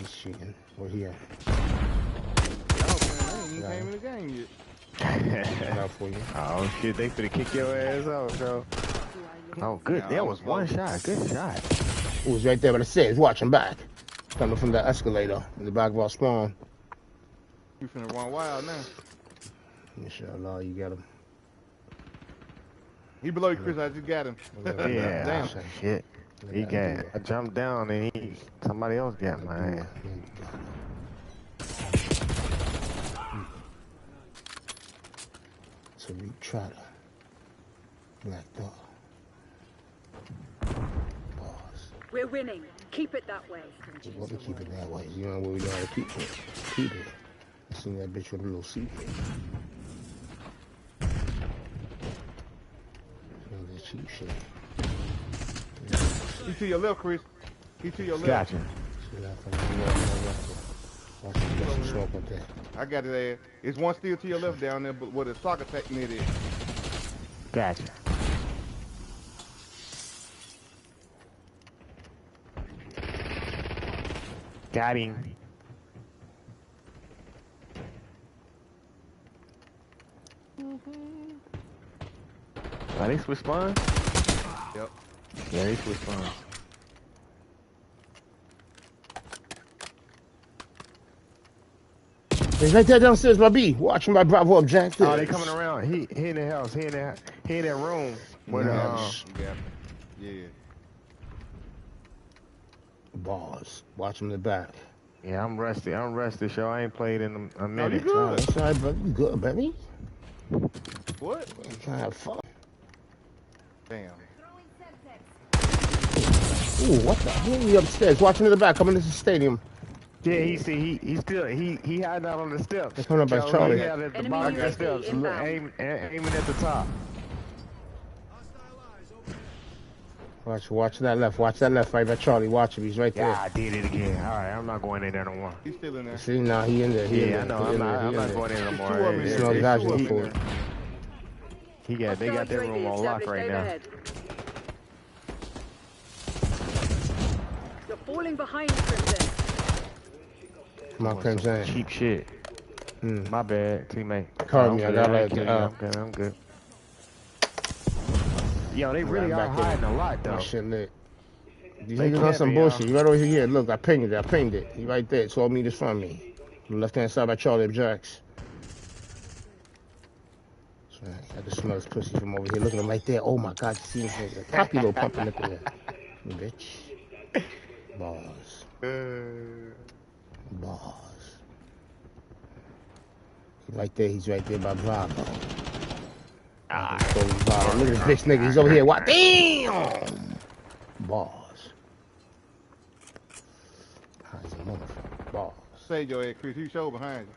He's cheating. Where he at? I ain't even came in the game yet. Out for you. Oh shit, they finna kick your ass out, bro. Oh, good. That was one shot. Good shot. It was right there by the stairs. Watch him back. Coming from the escalator in the back of our spawn. You finna run wild now. Inshallah, you got him. He below you, Chris. I just got him. Yeah. Damn. Shit. He got. I jumped down and somebody else got my ass. Tariq Trotter. Black Dog. Boss. We're winning. Keep it that way. We want to keep it that way. You know where we know how to keep it. Keep it. I seen that bitch with a little seat. That cheap shit. He to your left, Chris. He to your left. Gotcha. Smoke up there. I got it ass. It's one still to your left down there, but where the soccer tech net is. Gotcha. Got him. Are they switch spawns? Yep. Yeah, they switch spawns. He's right there downstairs by B. Watching my Bravo objective. Oh, they coming around. He in the house. He in that room. Where yeah. Bars. Watch him in the back. Yeah, I'm rusty. So I ain't played in a minute. You good? That's all right, brother. You good, baby? What? I'm trying to have fun. Damn. Ooh, what the hell? He upstairs. Watch him in the back. Coming into the stadium. Yeah, he still hiding out on the steps. They're coming up by Charlie. He out at the bottom of the steps, aiming at the top. Watch that left. Watch that left right by Charlie. Watch him. He's right there. Yeah, I did it again. All right, I'm not going in there no more. He's still in there. See, now he in there. I know. I'm not going in no more. There's no guys looking for it. They got that room on lock right now. You're falling behind, Crimson. Come on, Crimson. Cheap shit. My bad, teammate. Call me. I got I'm good. Yo, they really are hiding a lot, though. My shit lit. These niggas on some bullshit. You right over here. Look, I pinged it. He right there. 12 meters from me. On the left-hand side by Charlie Jacks. That's right. I just smell his pussy from over here. Look at him right there. Oh, my God. You see him? Pop your little pumping nipple there. Bitch. Bars. Bars. He's right there by Bravo. Look at this bitch nigga. He's over here. What? Damn! Bars. How's a motherfucker? Bars. Save your ass, Chris. He show behind you.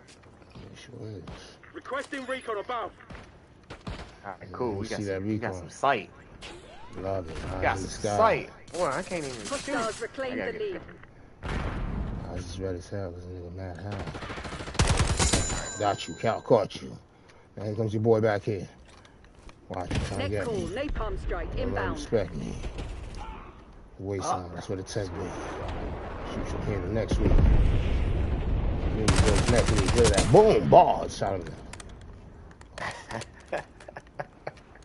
It sure is. Requesting recon above. Alright, cool. We got some sight. Love it. We got some sight. Boy, I can't even shoot. Hostiles reclaim the lead. I was just ready as hell because nigga mad hell. Got you. Cal caught you. Now here comes your boy back here. Watch him trying to get me. Napalm strike inbound. Respect me. Waste on. That's what it says, me. Shoot your hand next week. Next week. Look at that. Boom. Bars. Shot him.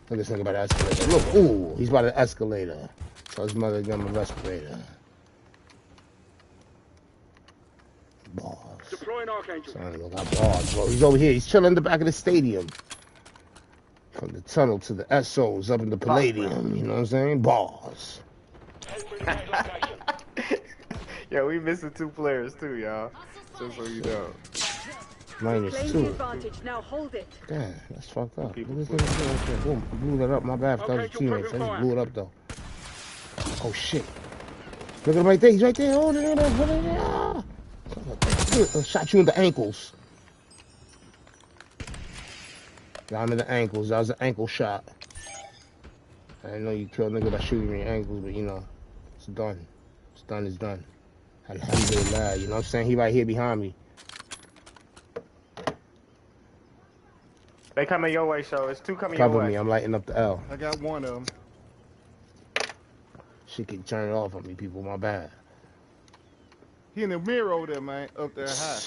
Look at this nigga by the escalator. Look. Ooh. He's by the escalator. So his mother got him a respirator. Bars. Deploying Archangel. Son, look, got bars, bro. He's over here. He's chilling in the back of the stadium. From the tunnel to the SOs up in the Palladium. You know what I'm saying? Bars. Yeah, we missing 2 players too, y'all. Just so you know. -2. Advantage. Now hold it. Damn, that's fucked up. Boom, blew that up. My bad for those teammates. I just blew it up though. Oh shit. Look at him right there. He's right there. Oh, shot you in the ankles. Got him in the ankles. That was an ankle shot. I didn't know you killed a nigga by shooting me in the ankles, but you know, it's done. It's done, it's done. Alhamdulillah, you know what I'm saying? He right here behind me. They coming your way, so it's 2 coming your way. Cover me, I'm lighting up the L. I got one of them. Shit can turn it off on me, people, my bad. He in the mirror over there, man. Up there high.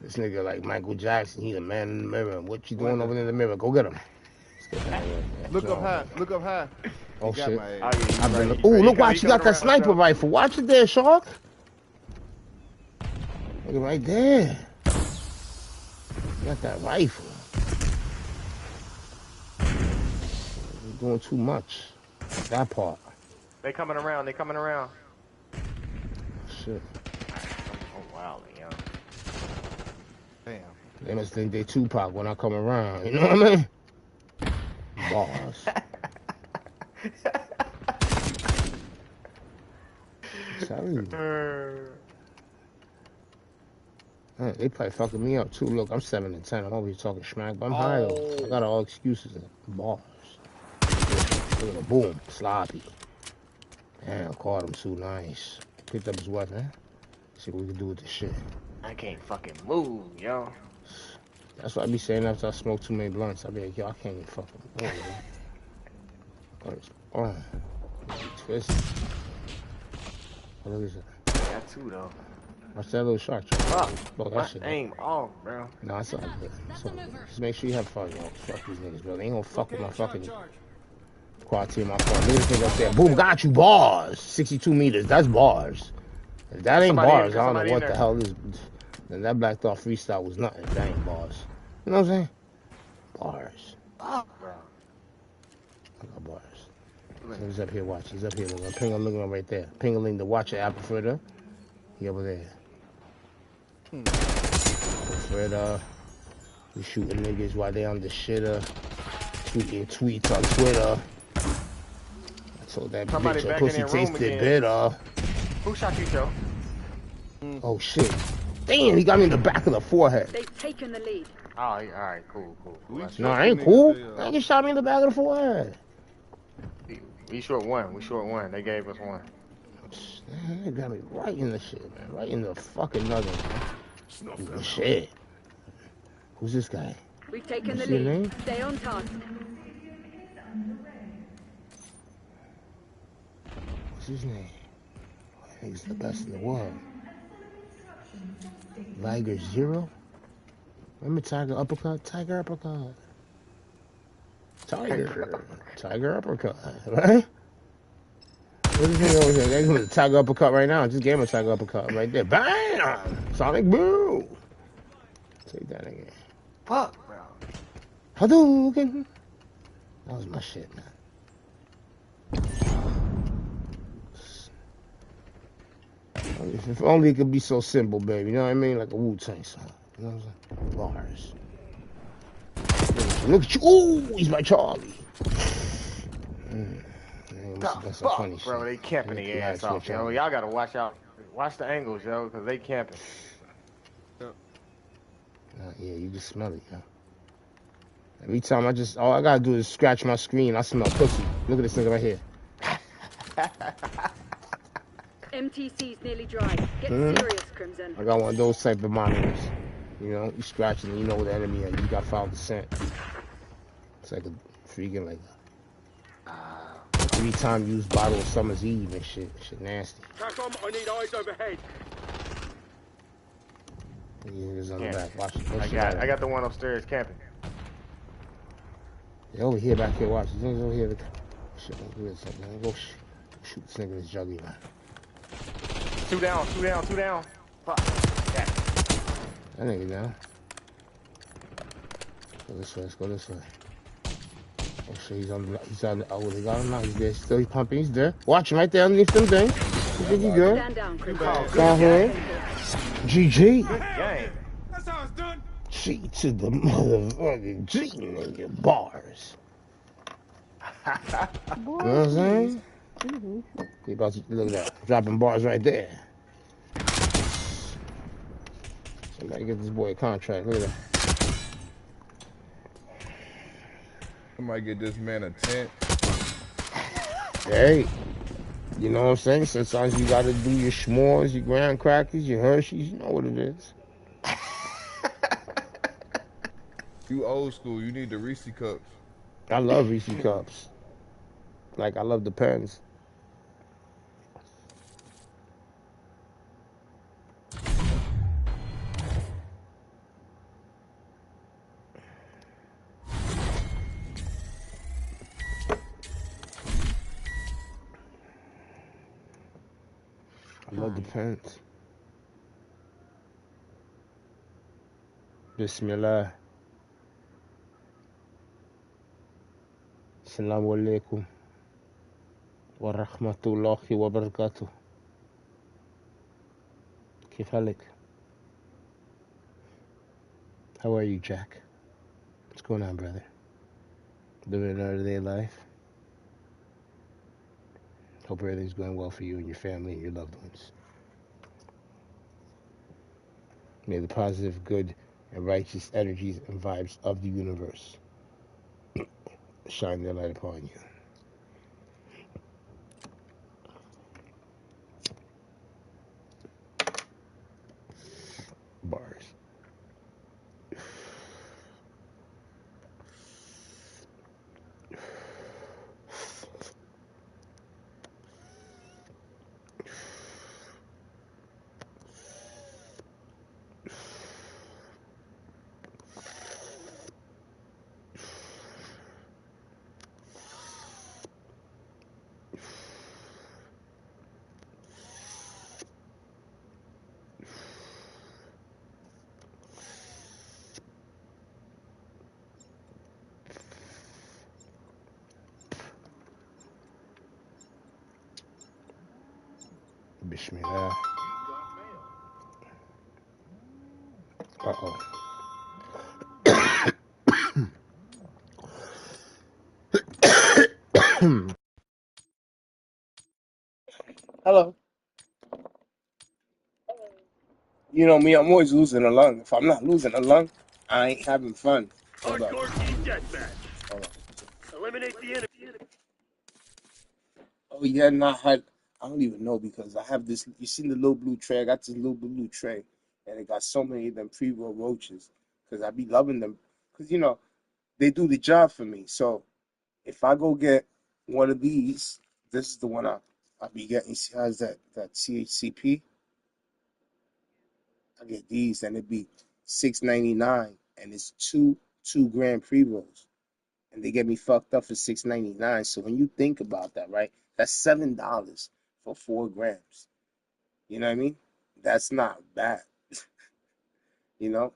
This nigga like Michael Jackson. He's a man in the mirror. What you doing over there in the mirror? Go get him. Let's get that here. Look up high. Look up high. Oh, He got shit. my ass. Oh, yeah, I've been. right, Ooh, right. look, watch. He You got coming that sniper around, rifle. Watch it there, Shark. Look at right there. You got that rifle. You're doing too much. That part. They coming around. They coming around. Shit. Oh, wow, young. Damn. They must think they Tupac when I come around. You know what I mean? Bars. Tell you. Man, they probably fucking me up too. Look, I'm 7 and 10. I'm always talking smack, but I'm high though. I got all excuses. Bars. Look at the boom. Sloppy. Damn, caught him too nice. Picked up his weapon. See what we can do with this shit. I can't fucking move, yo. That's what I be saying after I smoke too many blunts. I be like, yo, I can't even fucking move, yo. Twist. Oh, look at that. Got two, though. Watch that little shark. Fuck. Bro, that My shit. aim off, bro. Nah, it's all good. It's all good. Just make sure you have fun, yo. Fuck these niggas, bro. They ain't gonna fuck with my fucking quad team. My phone. Look at this nigga up there. Boom, got you. Bars. 62 meters. That's bars. If that ain't bars, I don't know what the hell is. Then that Black Thought freestyle was nothing. That ain't bars. You know what I'm saying? Bars. Fuck, bro. I got bars. He's up here, watch. He's up here. Look, Pingaling right there. Pingaling the watcher apple fritter. He over there. Fritter. We shooting niggas while they on the shitter. Tweeting tweets on Twitter. I told that Somebody bitch her back in pussy that room tasted again. bitter. Who shot you, Joe? Oh shit. Damn, he got me in the back of the forehead. They've taken the lead. Oh, alright, cool. No, I ain't cool. I just shot me in the back of the forehead. We short one. They gave us one. Man, they got me right in the shit, man. Right in the fucking nugget, man. Shit. Who's this guy? We've taken the What's your name? lead. Stay on task. What's his name? I think he's the best in the world. Liger Zero? Remember Tiger Uppercut? Tiger Uppercut. Tiger Uppercut, right? What is he over here? They gave him a Tiger Uppercut right now. I just gave him a Tiger Uppercut right there. Bam! Sonic Boom! Take that again. Fuck, bro. Hadouken! That was my shit, man. If only it could be so simple, baby. You know what I mean? Like a Wu-Tang song. You know what I'm saying? Bars. Look at you. Ooh, he's my Charlie. That's some funny Bro, shit. they camping the ass off, yo. Y'all gotta watch out. Watch the angles, yo, because they camping. Yeah, you just smell it, yo. Every time all I gotta do is scratch my screen, I smell pussy. Look at this nigga right here. MTC's nearly dry. Get serious, Crimson. I got one of those type of monitors. You know, you scratch it and you know where the enemy is. You got 5%. It's like a freaking like a 3-time used bottle of Summer's Eve and shit. Shit nasty. Crack on, I need eyes overhead. Yeah, it's on the back. Watch it. I got the one upstairs camping. They're over here, back here. Watch. These niggas over here. Shit, let's do this. Man. Go shoot this nigga this juggy, man. Two down. Fuck. Yeah. That nigga down. Go this way. Let's go this way. Oh shit, he's on the. Oh, they got him now. He's there. Still, he's pumping. He's there. Watch him right there underneath them things. You think he good? Stand down, Crimson. Down here. GG. Gang. That's how it's done. G to the motherfucking G, nigga. Bars. You know what I'm saying? He about to look at that. Dropping bars right there. Somebody get this boy a contract. Look at that. Somebody get this man a tent. Hey, you know what I'm saying? Sometimes you gotta do your s'mores, your graham crackers, your Hershey's. You know what it is. You old school. You need the Reese cups. I love Reese cups. Like I love the pens. It depends. Bismillah. Assalamu alaikum wa rahmatullahi wa barakatuh. كيف حالك? How are you, Jack? What's going on, brother? Living another day of life? Hope everything's going well for you and your family and your loved ones. May the positive, good, and righteous energies and vibes of the universe shine their light upon you. Bars. Bismillah. Uh-oh. Hello. You know me, I'm always losing a lung. If I'm not losing a lung, I ain't having fun. Hold up. Hardcore team deathmatch. Hold up. Eliminate the enemy. Oh yeah, I don't even know because I have this. You seen the little blue tray? I got this little blue tray, and it got so many of them pre-roll roaches because I be loving them because they do the job for me. So if I go get one of these, this is the one I be getting. See how is that CHCP? I get these, and it'd be $6.99, and it's two gram pre-rolls, and they get me fucked up for $6.99. So when you think about that, right, that's $7 for 4 grams. You know what I mean? That's not bad, you know,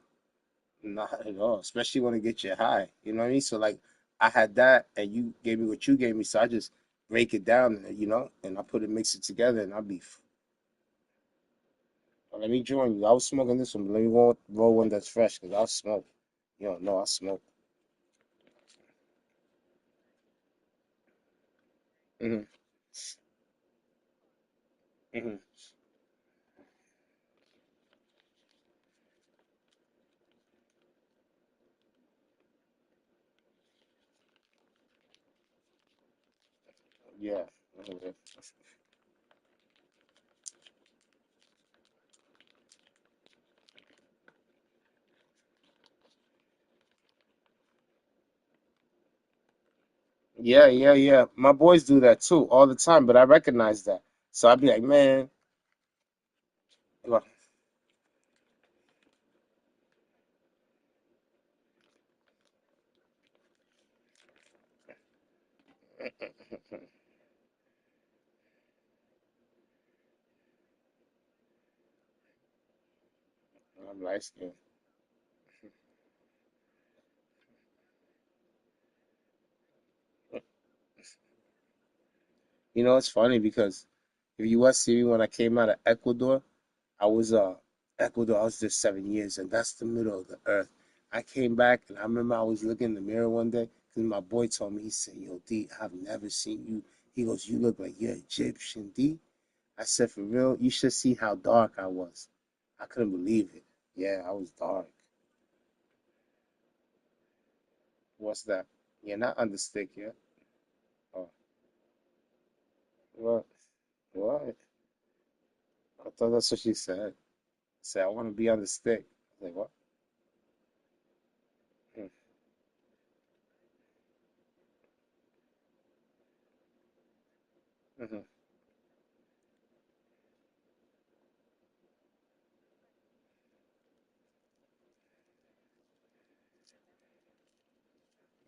not at all. Especially when it gets you high. You know what I mean? So like, I had that, and you gave me what you gave me, so I just break it down, and I put it, mix it together, and I'll be. Let me join you. I was smoking this one, but let me roll one that's fresh because I'll smoke. You don't know I smoke. Hmm. Hmm. Yeah. Mhm. Yeah, yeah, yeah. My boys do that too all the time, but I recognize that. So I'd be like, man, well, I'm light skinned. It's funny because if you was see me when I came out of Ecuador, I was Ecuador, I was there 7 years, and that's the middle of the earth. I came back and I remember I was looking in the mirror one day because my boy told me, he said, "Yo, D, I've never seen you." He goes, "You look like you're Egyptian, D." I said, "For real? You should see how dark I was." I couldn't believe it. Yeah, I was dark. What's that? You're not on the stick yet. Oh, what? What? I thought that's what she said. Said, "I want to be on the stick." I was like, what? Mm, mhm.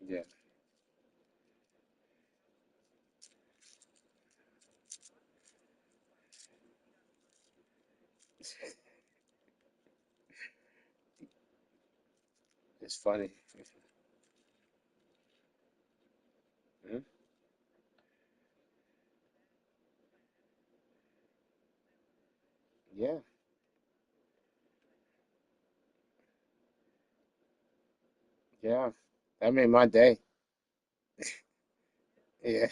Yeah. It's funny. Mhm. Yeah, yeah. That made my day. Yeah,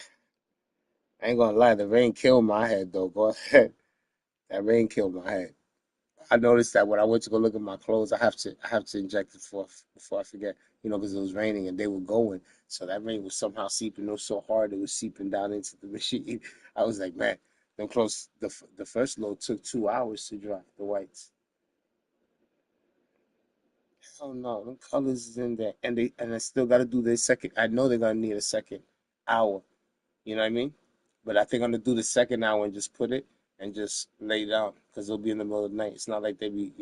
I ain't gonna lie. The rain killed my head though. Go ahead. That rain killed my head. I noticed that when I went to go look at my clothes, I have to inject it before I forget. Because it was raining and they were going. So that rain was somehow seeping. It was so hard it was seeping down into the machine. I was like, man, them clothes. The first load took 2 hours to dry. The whites. Oh no, them colors is in there, and I still got to do the second. I know they're gonna need a second hour. You know what I mean? But I think I'm gonna do the second hour and just put it and just lay down because it'll be in the middle of the night. It's not like they be,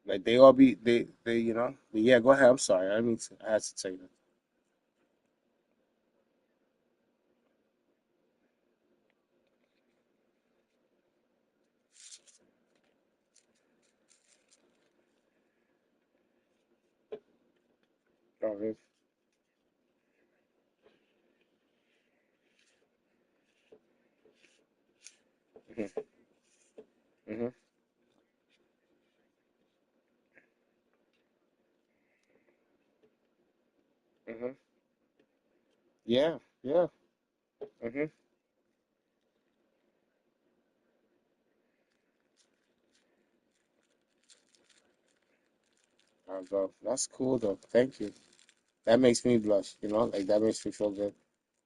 like they all be they. But yeah, go ahead. I'm sorry. I had to tell you that. Oh, really? Mhm. Mhm. Yeah. Yeah. Mhm. I'll go. That's cool though. Thank you. That makes me blush. Like that makes me feel good.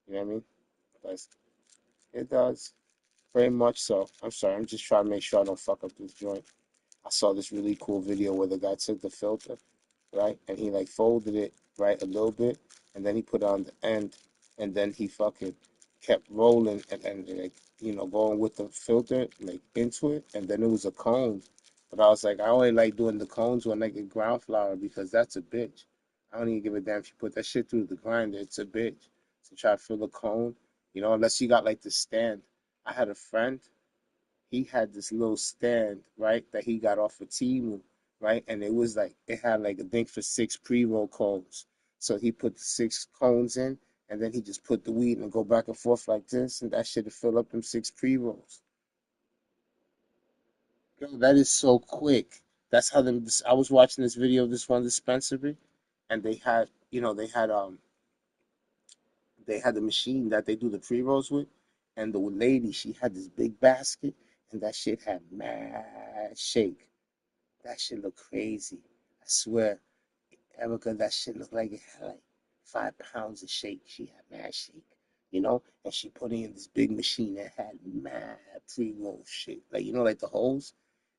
You know what I mean? That's, it does. Very much so. I'm sorry. I'm just trying to make sure I don't fuck up this joint. I saw this really cool video where the guy took the filter, right, and he like folded it right a little bit, and then he put it on the end, and then he fucking kept rolling and like going with the filter like into it, and then it was a cone. But I was like, I only like doing the cones when I get ground flour because that's a bitch. I don't even give a damn if you put that shit through the grinder. It's a bitch. So try to fill a cone, unless you got like the stand. I had a friend, he had this little stand, right, that he got off of Temu, right? And it was like it had like I think for 6 pre-roll cones. So he put the 6 cones in, and then he just put the weed and go back and forth like this, and that shit would fill up them 6 pre-rolls. Yo, that is so quick. That's how them. I was watching this video of this one dispensary, and they had the machine that they do the pre-rolls with, and the lady, she had this big basket, and that shit had mad shake. That shit look crazy. I swear, Erica, that shit looked like it had like 5 pounds of shake. She had mad shake, and she put it in this big machine that had mad pre-roll shit, like like the holes,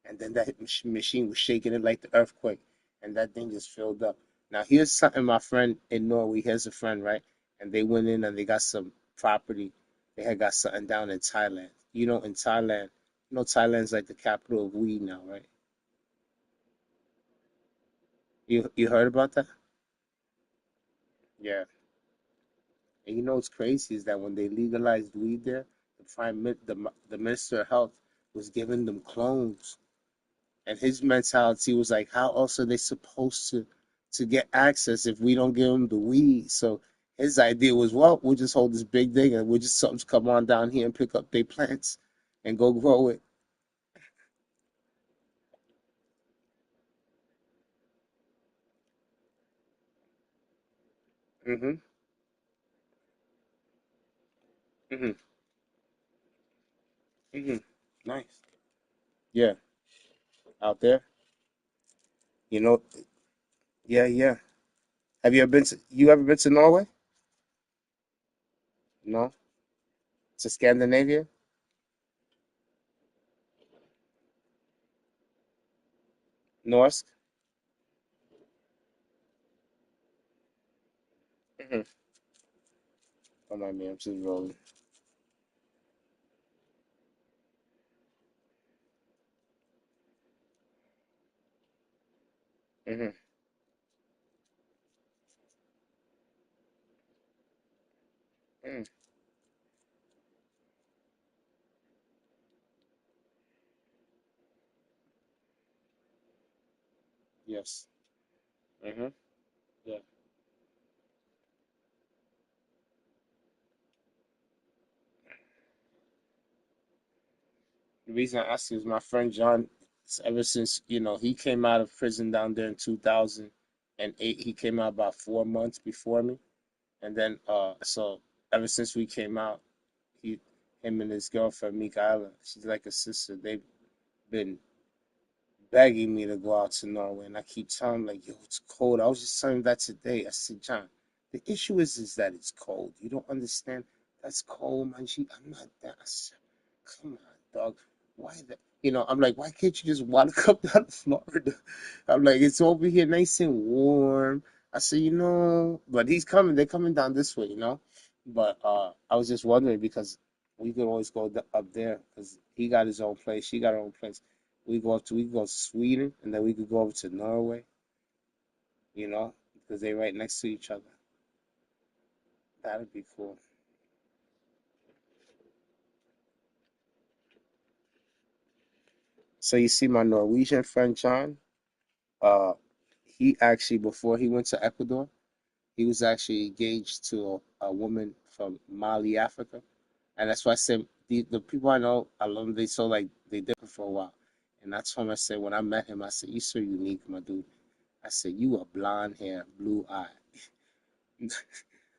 and then that machine was shaking it like the earthquake, and that thing just filled up. Now here's something my friend in Norway, here's a friend, right? And they went in and they got some property. They had got something down in Thailand. In Thailand, Thailand's like the capital of weed now, right? You heard about that? Yeah. And what's crazy is that when they legalized weed there, the minister of health was giving them clones, and his mentality was like, how else are they supposed to get access if we don't give them the weed? So his idea was, well, we'll just hold this big thing and we'll just something come on down here and pick up their plants and go grow it. Mhm. Mhm. Mhm. Nice. Yeah. Out there. You know. Yeah. Yeah. Have you ever been to Norway? No. To Scandinavia? Norse? Mhm. Don't mind me. I'm just rolling. Mhm. Mhm. Yes. Mm-hmm. Yeah. The reason I asked you is my friend John, ever since, he came out of prison down there in 2008, he came out about 4 months before me. And then, so ever since we came out, he, him and his girlfriend, Mikaela, she's like a sister, they've been begging me to go out to Norway, and I keep telling him like, yo, it's cold. I was just telling him that today. I said, John, the issue is that it's cold. You don't understand. That's cold, man. I'm not that. I said, come on, dog. Why that? I'm like, why can't you just want to come down to Florida? I'm like, it's over here nice and warm. I said, but he's coming. They're coming down this way. But I was just wondering because we could always go up there because he got his own place. She got her own place. We go to Sweden and then we could go over to Norway, because they're right next to each other. That'd be cool. So you see my Norwegian friend John, uh he actually before he went to Ecuador, he was actually engaged to a woman from Mali, Africa. And that's why I said the people I know, I love them, they so like they different for a while. And that's why I said when I met him, I said, you so unique, my dude. I said, you are blonde hair, blue eye.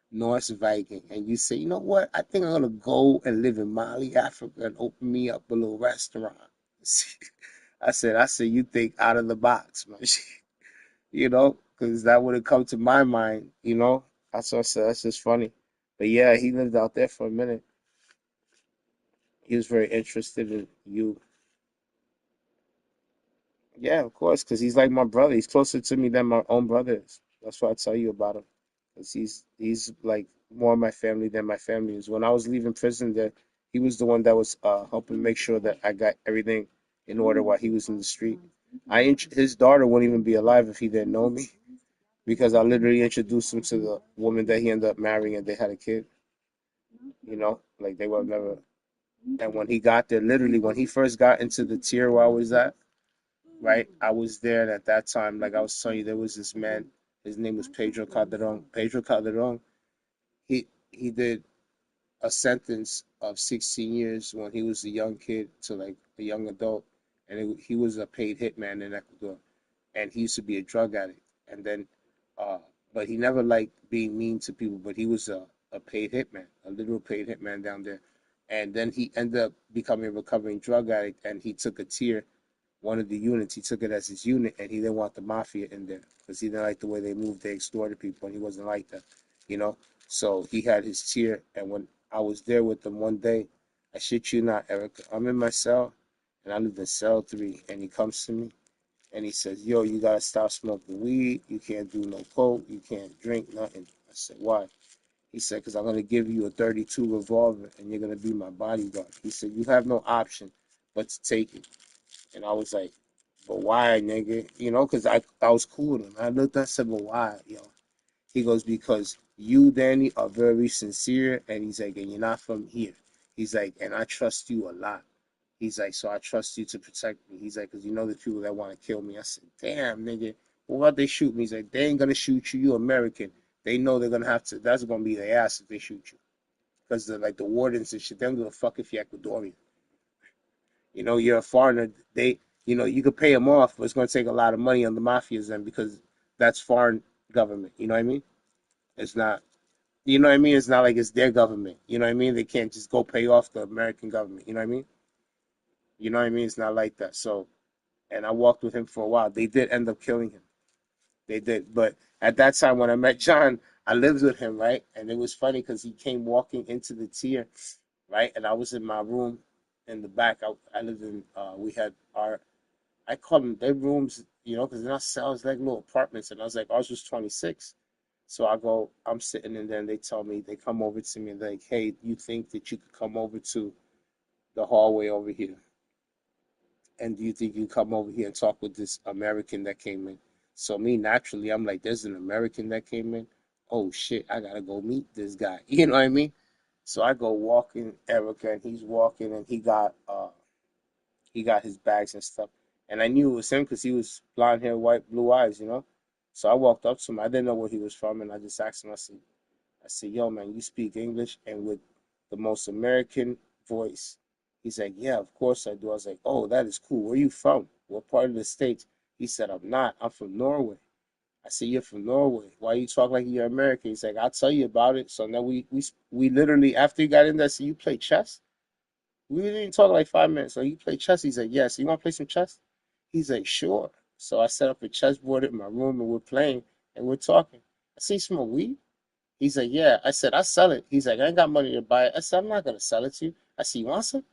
Norse Viking, and you say, you know what? I think I'm gonna go and live in Mali, Africa, and open me up a little restaurant. I said, you think out of the box, man. Because that would have come to my mind. That's what I said. That's just funny. But yeah, he lived out there for a minute. He was very interested in you. Yeah, of course, because he's like my brother. He's closer to me than my own brother is. That's why I tell you about him. Because he's like more my family than my family is. When I was leaving prison, there he was the one that was helping make sure that I got everything in order while he was in the street. His daughter wouldn't even be alive if he didn't know me because I literally introduced him to the woman that he ended up marrying and they had a kid. Like they were never. And when he got there, literally when he first got into the tier where I was at, right? I was there, and at that time, like I was telling you, there was this man. His name was Pedro Calderon. Pedro Calderon. He did a sentence of 16 years when he was a young kid to like a young adult, and he was a paid hitman in Ecuador, and he used to be a drug addict, and then, uh, but he never liked being mean to people, but he was a paid hitman, a literal paid hitman down there, and then he ended up becoming a recovering drug addict, and he took a tier one of the units. He took it as his unit, and he didn't want the mafia in there because he didn't like the way they moved. They extorted people, and he wasn't like that, you know. So he had his tier, and when I was there with them one day, I shit you not, Erica, I'm in my cell, and I live in cell 3, and he comes to me, and he says, "Yo, you gotta stop smoking weed. You can't do no coke. You can't drink nothing." I said, "Why?" He said, "Because I'm gonna give you a 32 revolver, and you're gonna be my bodyguard." He said, "You have no option but to take it." And I was like, but why, nigga? Because I was cool with him. I looked, I said, but why, yo? He goes, because you, Danny, are very sincere. And he's like, and you're not from here. He's like, and I trust you a lot. He's like, so I trust you to protect me. He's like, because you know the people that want to kill me. I said, damn, nigga, what about they shoot me? He's like, they ain't going to shoot you. You American. They know they're going to have to, that's going to be their ass if they shoot you. Because the wardens and shit, they don't give a fuck if you're Ecuadorian. You're a foreigner. You could pay them off, but it's going to take a lot of money on the mafias then because that's foreign government. You know what I mean? It's not. You know what I mean? It's not like it's their government. You know what I mean? They can't just go pay off the American government. You know what I mean? You know what I mean? It's not like that. So, and I walked with him for a while. They did end up killing him. They did. But at that time when I met John, I lived with him, right? And it was funny because he came walking into the tier, right? And I was in my room in the back. I lived in, we had I call them their rooms, because they're not cells, like little apartments. And I was like, ours was 26. So I'm sitting in there and they tell me, they come over to me and they're like, hey, you think that you could come over to the hallway over here? And do you think you come over here and talk with this American that came in? So me, naturally, I'm like, there's an American that came in. Oh shit, I gotta go meet this guy. You know what I mean? So I go walking, Erica, and he's walking and he got his bags and stuff. And I knew it was him because he was blonde hair, white, blue eyes, So I walked up to him. I didn't know where he was from, and I just asked him. I said, yo, man, you speak English and with the most American voice. He's like, yeah, of course I do. I was like, oh, that is cool. Where are you from? What part of the States? He said, I'm not. I'm from Norway. I said, you're from Norway. Why you talk like you're American? He's like, I'll tell you about it. So now we literally, after he got in there, I said, you play chess? We didn't even talk like 5 minutes. So you play chess? He's like, yes. You want to play some chess? He's like, sure. So I set up a chessboard in my room and we're playing and we're talking. I see smoke weed. He's like, yeah. I said, I sell it. He's like, I ain't got money to buy it. I said, I'm not gonna sell it to you. I said, you want some?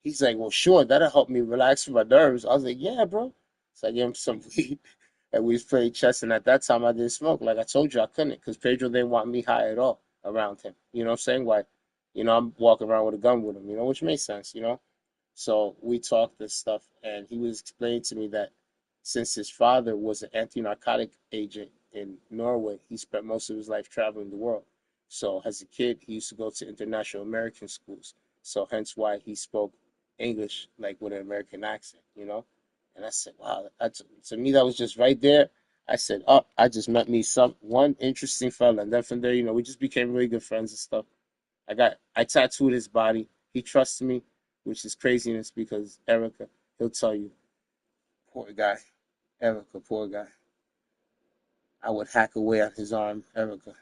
He's like, well, sure. That'll help me relax from my nerves. I was like, yeah, bro. So I gave him some weed, and we was playing chess. And at that time, I didn't smoke. Like I told you, I couldn't because Pedro didn't want me high at all around him. You know what I'm saying? Why? I'm walking around with a gun with him. Which makes sense. So we talked this stuff, and he was explaining to me that since his father was an anti-narcotic agent in Norway, he spent most of his life traveling the world. So as a kid, he used to go to international American schools. So hence why he spoke English like with an American accent. And I said, wow, to me that was just right there. I said, oh, I just met me one interesting fella, and then from there, we just became really good friends and stuff. I tattooed his body. He trusts me, which is craziness because Erica, he'll tell you, poor guy. Erica, poor guy. I would hack away at his arm, Erica.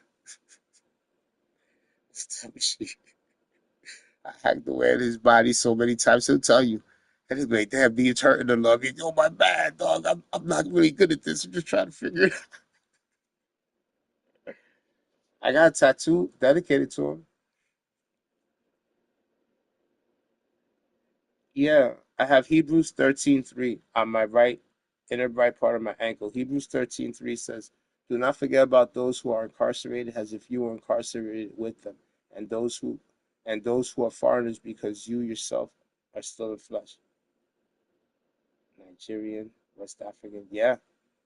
I hacked away at his body so many times, he'll tell you. And he'll be like, damn, it's hurting to love you. Yo, my bad, dog. I'm not really good at this. I'm just trying to figure it out. I got a tattoo dedicated to him. Yeah, I have Hebrews 13:3 on my inner right part of my ankle. Hebrews 13:3 says, "Do not forget about those who are incarcerated as if you were incarcerated with them, and those who are foreigners because you yourself are still in flesh." Nigerian, West African. Yeah.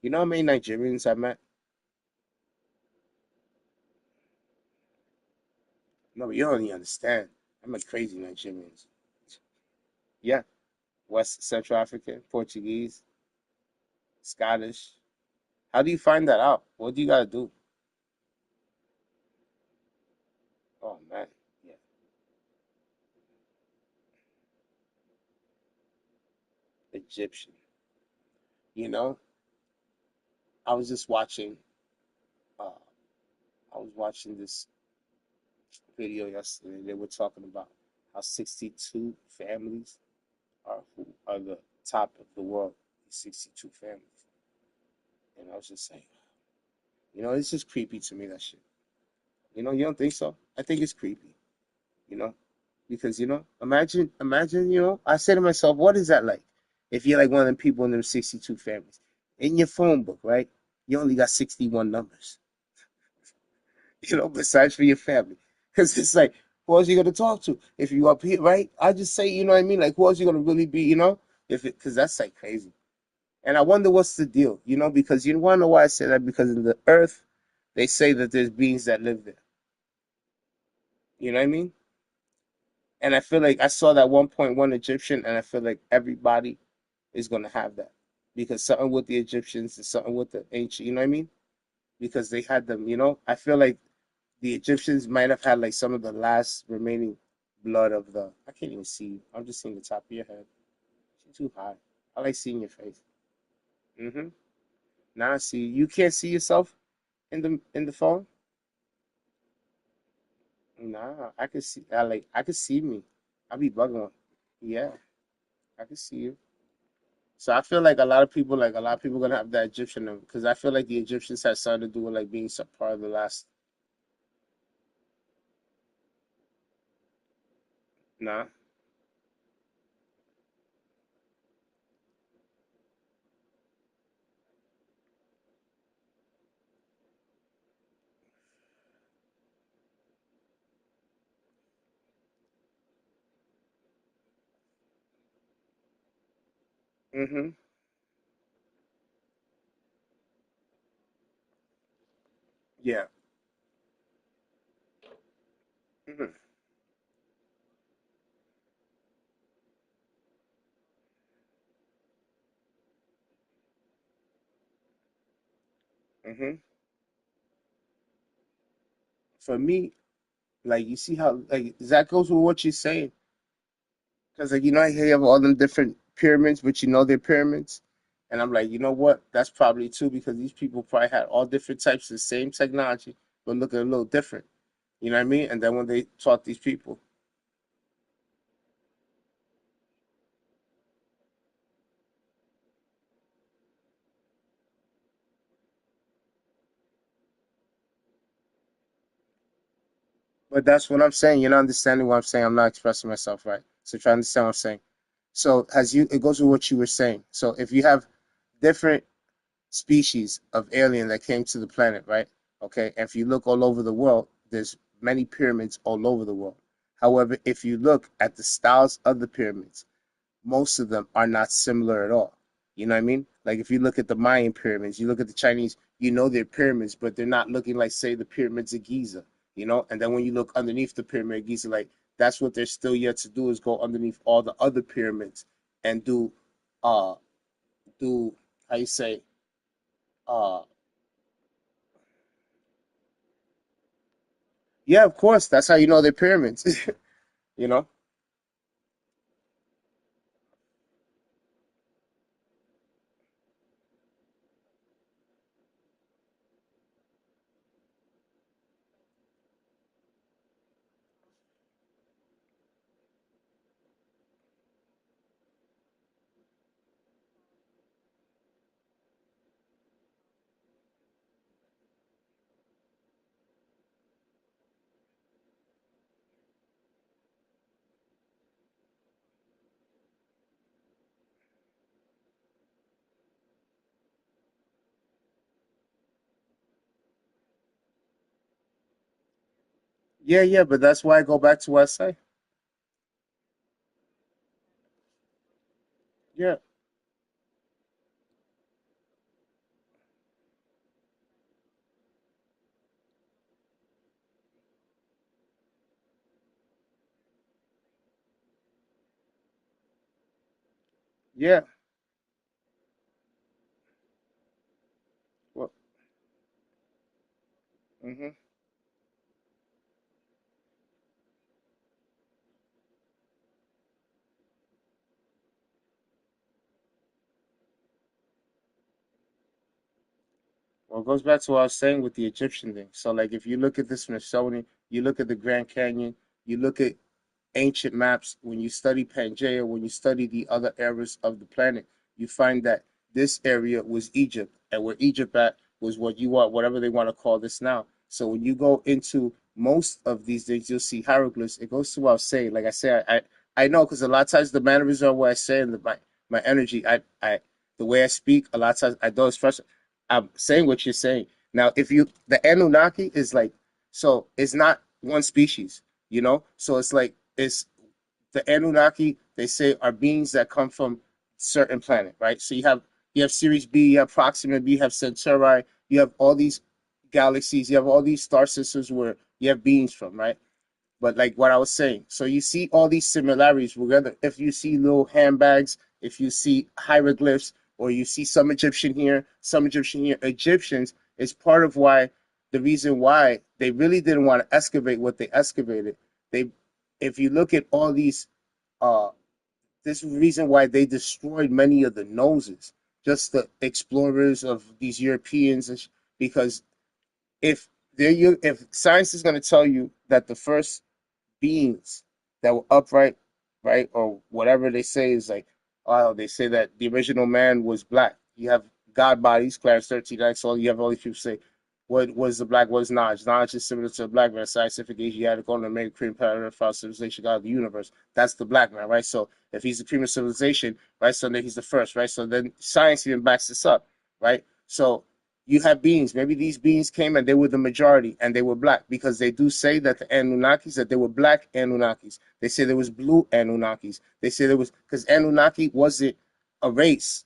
You know how many Nigerians I met? No, but you don't even understand. I met crazy Nigerians. Yeah. West Central African, Portuguese, Scottish. How do you find that out? What do you gotta do? Oh man, yeah, Egyptian. You know, I was just watching. Uh, I was watching this video yesterday. They were talking about how 62 families who are the top of the world. 62 families, and I was just saying, it's just creepy to me that shit. You don't think so? I think it's creepy. You know, because imagine. I say to myself, what is that like? If you're like one of them people in them 62 families, in your phone book, right? You only got 61 numbers. Besides for your family. Because it's like, who else you gonna talk to? If you up here, right? I just say, you know what I mean? Like, who else you gonna really be? Because that's like crazy. And I wonder what's the deal, because you wanna know why I say that? Because in the earth, they say that there's beings that live there. You know what I mean? And I feel like I saw that 1.1 Egyptian, and I feel like everybody is gonna have that. Because something with the Egyptians is something with the ancient, you know what I mean? Because they had them. I feel like the Egyptians might have had like some of the last remaining blood of the. I can't even see you. I'm just seeing the top of your head. You're too high. I like seeing your face. Mm-hmm. Now I see you. You can't see yourself in the phone. Nah, I can see. I can see me. I be bugging on. Yeah, I can see you. So I feel like a lot of people gonna have that Egyptian because I feel like the Egyptians had something to do with like being some part of the last. Nah. Mm-hmm. Yeah. Mm-hmm. Hmm. For me, like you see how like that goes with what you're saying, because like you know you have all them different pyramids, but you know they're pyramids, and I'm like, you know what? That's probably too because these people probably had all different types of the same technology, but looking a little different. You know what I mean? And then when they taught these people, but that's what I'm saying. You're not understanding what I'm saying. I'm not expressing myself right. So try to understand what I'm saying. So as you, it goes with what you were saying. So if you have different species of alien that came to the planet, right? Okay, and if you look all over the world, there's many pyramids all over the world. However, if you look at the styles of the pyramids, most of them are not similar at all. You know what I mean? Like if you look at the Mayan pyramids, you look at the Chinese, you know they're pyramids, but they're not looking like say the pyramids of Giza, you know? And then when you look underneath the pyramid of Giza, like that's what they're still yet to do is go underneath all the other pyramids and uh do how you say uh yeah, of course, that's how you know they're pyramids. You know? Yeah, yeah, but that's why I go back to what I say. Yeah, yeah. Well, hmm. Well, it goes back to what I was saying with the Egyptian thing. So, like, if you look at the Smithsonian, you look at the Grand Canyon, you look at ancient maps, when you study Pangea, when you study the other areas of the planet, you find that this area was Egypt, and where Egypt at was what you want, whatever they want to call this now. So when you go into most of these things, you'll see hieroglyphs. It goes to what I was saying. Like I say, I know because a lot of times the mannerisms are what I say and my energy, I the way I speak, a lot of times I don't express. I'm saying what you're saying. Now, if you the Anunnaki is like so, it's not one species, you know. So it's like it's the Anunnaki. They say are beings that come from certain planet, right? So you have Series B, you have Proxima B, you have Centauri, you have all these galaxies, you have all these star systems where you have beings from, right? But like what I was saying, so you see all these similarities. Whether if you see little handbags, if you see hieroglyphs, or you see some Egyptian here, some Egyptian here, Egyptians is part of why the reason why they really didn't want to excavate what they excavated. They, if you look at all these, uh, this is the reason why they destroyed many of the noses, just the explorers of these Europeans, because if if science is going to tell you that the first beings that were upright, right? Or whatever they say is like, oh, they say that the original man was black. You have God bodies, Clarence 13 X, all you have all these people say, what was the black, what is knowledge? Knowledge is similar to a black man, scientific, Asiatic, on the American cream pattern, for civilization, God of the universe. That's the black man, right? So if he's the cream of civilization, right? So then he's the first, right? So then science even backs this up, right? So you have beings. Maybe these beings came and they were the majority and they were black because they do say that the Anunnakis, that they were black Anunnakis. They say there was blue Anunnakis. They say there was, because Anunnaki wasn't a race.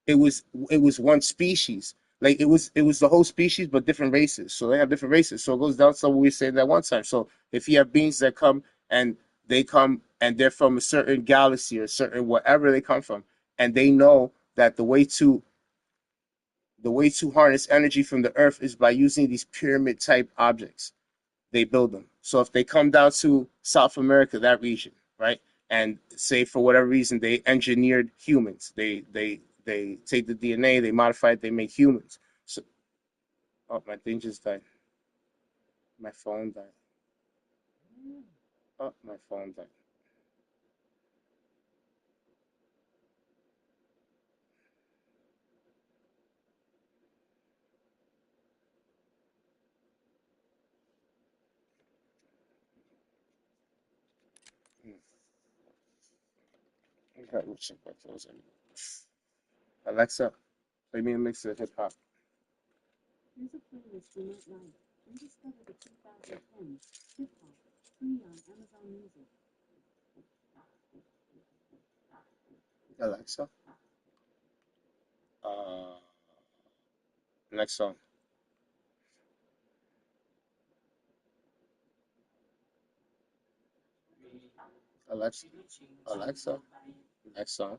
It was it was one species. Like it was the whole species, but different races. So they have different races. So it goes down to what we were saying that one time. So if you have beings that come and they're from a certain galaxy or certain wherever they come from, and they know that the way to the way to harness energy from the earth is by using these pyramid type objects. They build them. So if they come down to South America, that region, right, and say for whatever reason they engineered humans, they take the DNA, they modify it, they make humans. So, oh, my thing just died. My phone died. Oh, my phone died. Okay, we'll check my clothes anyway. Alexa, play me a mix of hip hop. Here's a playlist you might like. Rediscover the 2010 hip hop free on Amazon Music. Alexa, uh, next song. Alexa, Alexa, next song.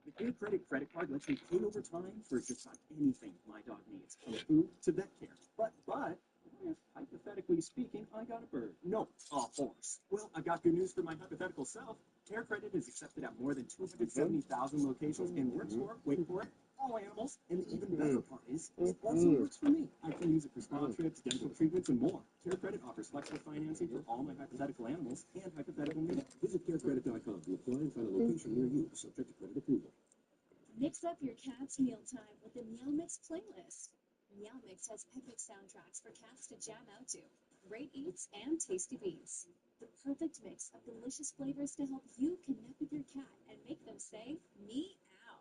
The K Credit credit card lets me pay over time for just about anything my dog needs, from food to vet care. But, what if hypothetically I've got good news for my hypothetical self. Care Credit is accepted at more than 270,000 locations and works for, wait for it, all animals, and the even better part is, it also works for me. I can use it for spa trips, dental treatments, and more. Care Credit offers flexible financing for all my hypothetical animals and hypothetical me. Visit carecredit.com to apply and find a location near you, subject to credit approval. Mix up your cat's mealtime with the Meow Mix playlist. Meow Mix has epic soundtracks for cats to jam out to, great eats, and tasty beats. The perfect mix of delicious flavors to help you connect with your cat and make them say, meow.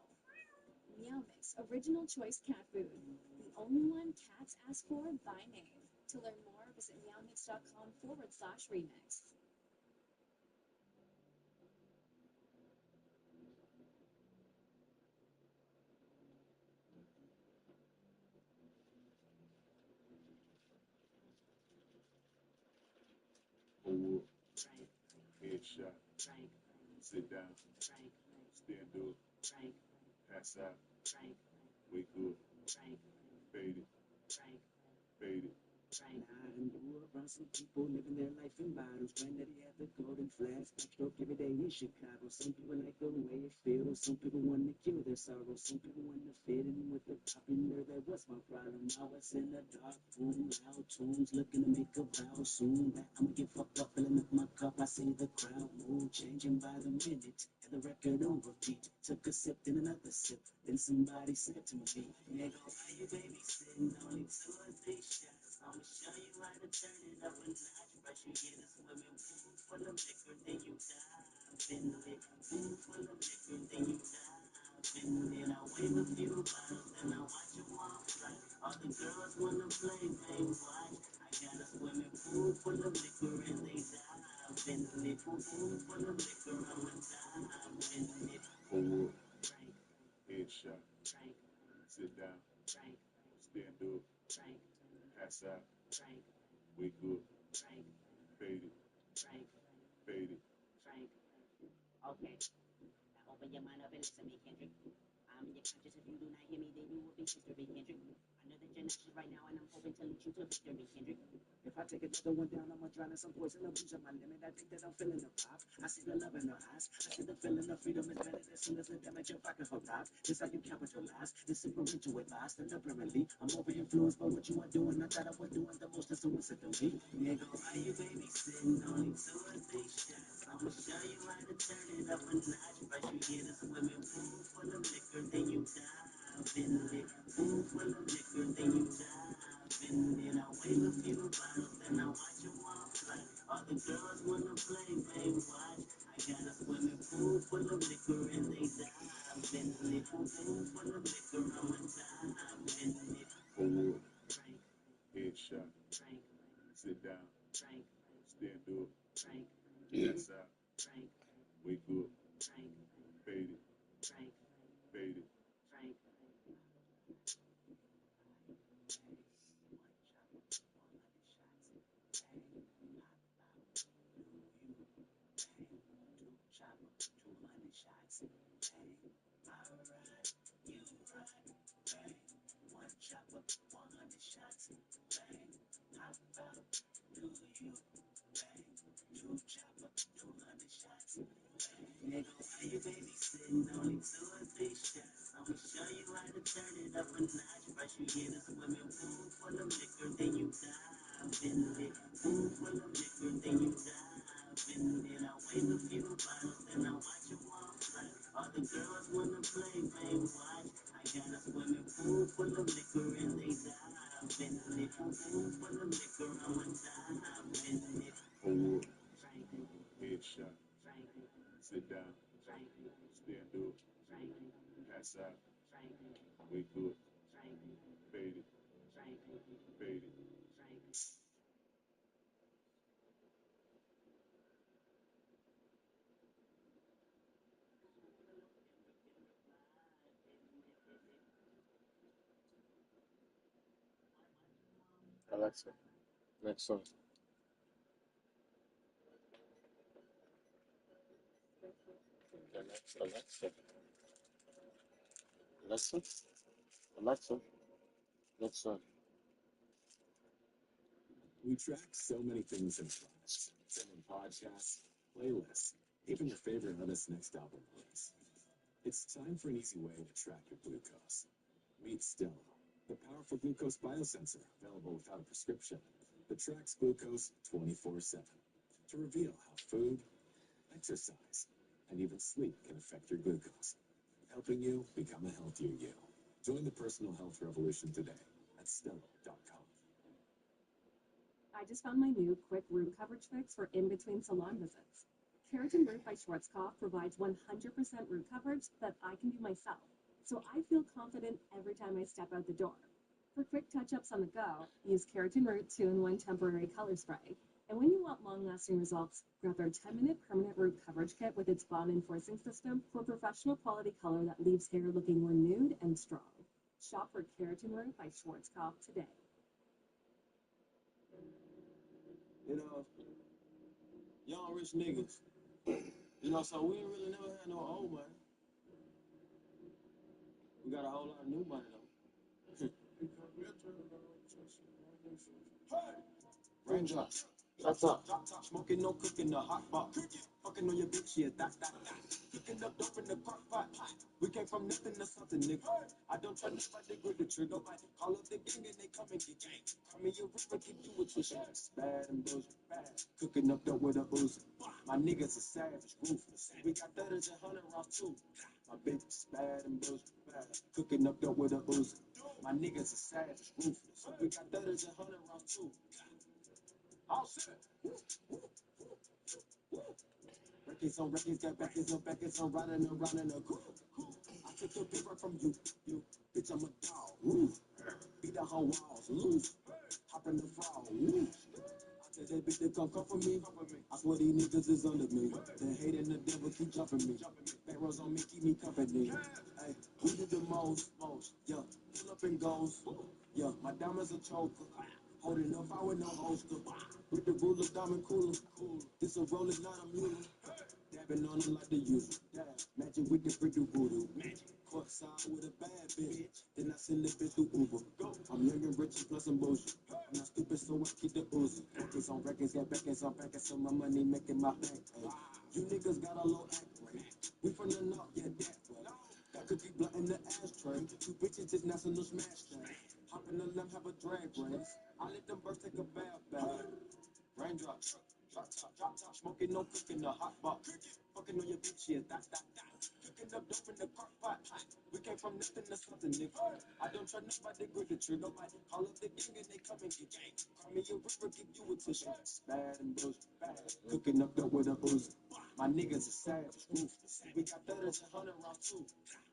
Meow Mix, original choice cat food. The only one cats ask for by name. To learn more, visit meowmix.com/remix. Hold up, headshot, sit down, stand up, pass out, wake up, fade it, fade it. I grew around some people living their life in bottles. Granddaddy had the golden flask, backstroke every day in Chicago. Some people like the way it feels. Some people want to kill their sorrow. Some people want to fit in with the popular. That was my problem. I was in a dark room, loud tunes, looking to make a vow soon. That I'ma get fucked up, filling up my cup. I see the crowd move, changing by the minute. And the record on repeat. Took a sip, then another sip. Then somebody said to me, nigga, why you babysitting? Only 2 or 3 shots. I'ma show you how to turn it up a notch. First you get a swimming pool full of liquor, then you dive in it. Pool full of liquor, then you dive in it. I wave a few bottles, then I watch them all fly. All the girls wanna play, man, watch. I got a swimming pool full of liquor, and they dive in it. Pool full of liquor, I'ma dive in it. Hold up, headshot, sit down, stand up, pass out, wake up, fade it, fade it. Okay, now open your mind up and listen to me, Kendrick. I'm in your conscious. If you do not hear me, then you will be history, Kendrick. I know that you're nauseous right now, and I'm hoping to lead you to victory, Kendrick. If I take another one down, I'ma drown in some poison, abuse of my limit. I think that I'm feeling the vibe. I see the love in her eyes. I see the feeling of freedom is better as soon as the damage of I can hold life. This how you capitalize. This is parental advice. Deliberately, I'm over influenced by what you are doing. I thought I was doing the most, so it's to me. Nigga, why you babysitting? Only 2 or 3 shots. I'ma show you how to turn it up a notch. First you get a swimming pool full of liquor, then you dive in it. Pool full of liquor, then you dive in it. I wave a few bottles, then I watch them all fly. All the girls wanna play, man, watch. I got a swimming pool full of liquor, and they dive in it. Pool full of liquor, I'ma dive in it. Hold up, headshot, sit down, stand up, pass out, wake up, fade it, fade it. Nigga, why you babysitting? Only 2 or 3 shots. I'ma show you how to turn it up a notch. First you get a swimming pool full of liquor, then you dive in it. Pool full of liquor, then you dive in it. I wave a few bottles, then I watch them all fly. All the girls wanna play, man, watch. I got a swimming pool full of liquor, and they dive in it. Pool full of liquor, I'ma dive in it. Hold up, headshot, sit down, stand up, pass out, wake up, fade it, fade it. Alexa, next song. Alexa, Alexa, Alexa, next song. We track so many things in products, from podcasts playlists, even your favorite artist's next album release. It's time for an easy way to track your glucose. Meet Stella, the powerful glucose biosensor available without a prescription that tracks glucose 24/7 to reveal how food, exercise, and even sleep can affect your glucose, helping you become a healthier you. Join the personal health revolution today at Stella.com. I just found my new quick root coverage fix for in-between salon visits. Keratin Root by Schwarzkopf provides 100% root coverage that I can do myself, so I feel confident every time I step out the door. For quick touch-ups on the go, use Keratin Root 2-in-1 temporary color spray. And when you want long-lasting results, grab their 10-minute permanent root coverage kit with its bond-enforcing system for professional quality color that leaves hair looking renewed and strong. Shop for Keratin Root by Schwarzkopf today. You know, young rich niggas. So we ain't really never had no old money. We got a whole lot of new money though. Raindrop, drop top, smoking, no cooking, the hot pot. Fucking on your bitch, yeah, that. Cooking up dope in the crock pot. We came from nothing to something, nigga. I don't try nobody grip the trigger. Call up the gang and they come and get gang. Call me a ripper, keep you with your shit. Bad and bullshit, bad. Cooking up dope with a Uzi. My niggas are savage, ruthless. We got 30s and 100 rounds too. My bitch bad and bullshit, bad. Cooking up dope with a Uzi. My niggas are savage, ruthless. We got 30s and 100 rounds too. All set. Records on records, got backers on riding around in a coupe. I took your paper from you. Bitch, I'm a dog. Woo. Beat the whole walls. Loose. Hop in the frog. Woo. I tell that bitch to come for me. I swear these niggas is under me. The hate and the devil keep jumping me. Barrels on me, keep me company. Hey, we do the most. Yeah, pull up and goes. Yeah, my diamonds a choker. Holding up, I with no holster. With the ruler, diamond cooler. This a roller, not a mule. Dabbing on them like the usual. Magic with the brick do voodoo. Courtside with a bad bitch. Then I send the bitch through Uber. I'm young and rich and plus some bullshit. I'm not stupid, so I keep the Uzi. Records on records, got backers on backers, so my money making my bank. Ay. You niggas got a low act rate. We from the north, yeah, that way. Got cookie blunt in the ashtray. Two bitches just national smash day. Hop in the limb, have a drag race. I let them birds take a bath. Raindrop, drop top, smoking, no cooking, the hot pot. Fucking on your bitch, yeah, that. Cooking up dope in the crock pot. We came from nothing to something, nigga. I don't try nobody, grip the trigger. Call up the gang and they come and get gang. Call me a ripper, give you a tissue. Bad and bullshit, bad. Cooking up dope with a Uzi. My niggas are savage, ruthless. We got 30s and 100 rounds too.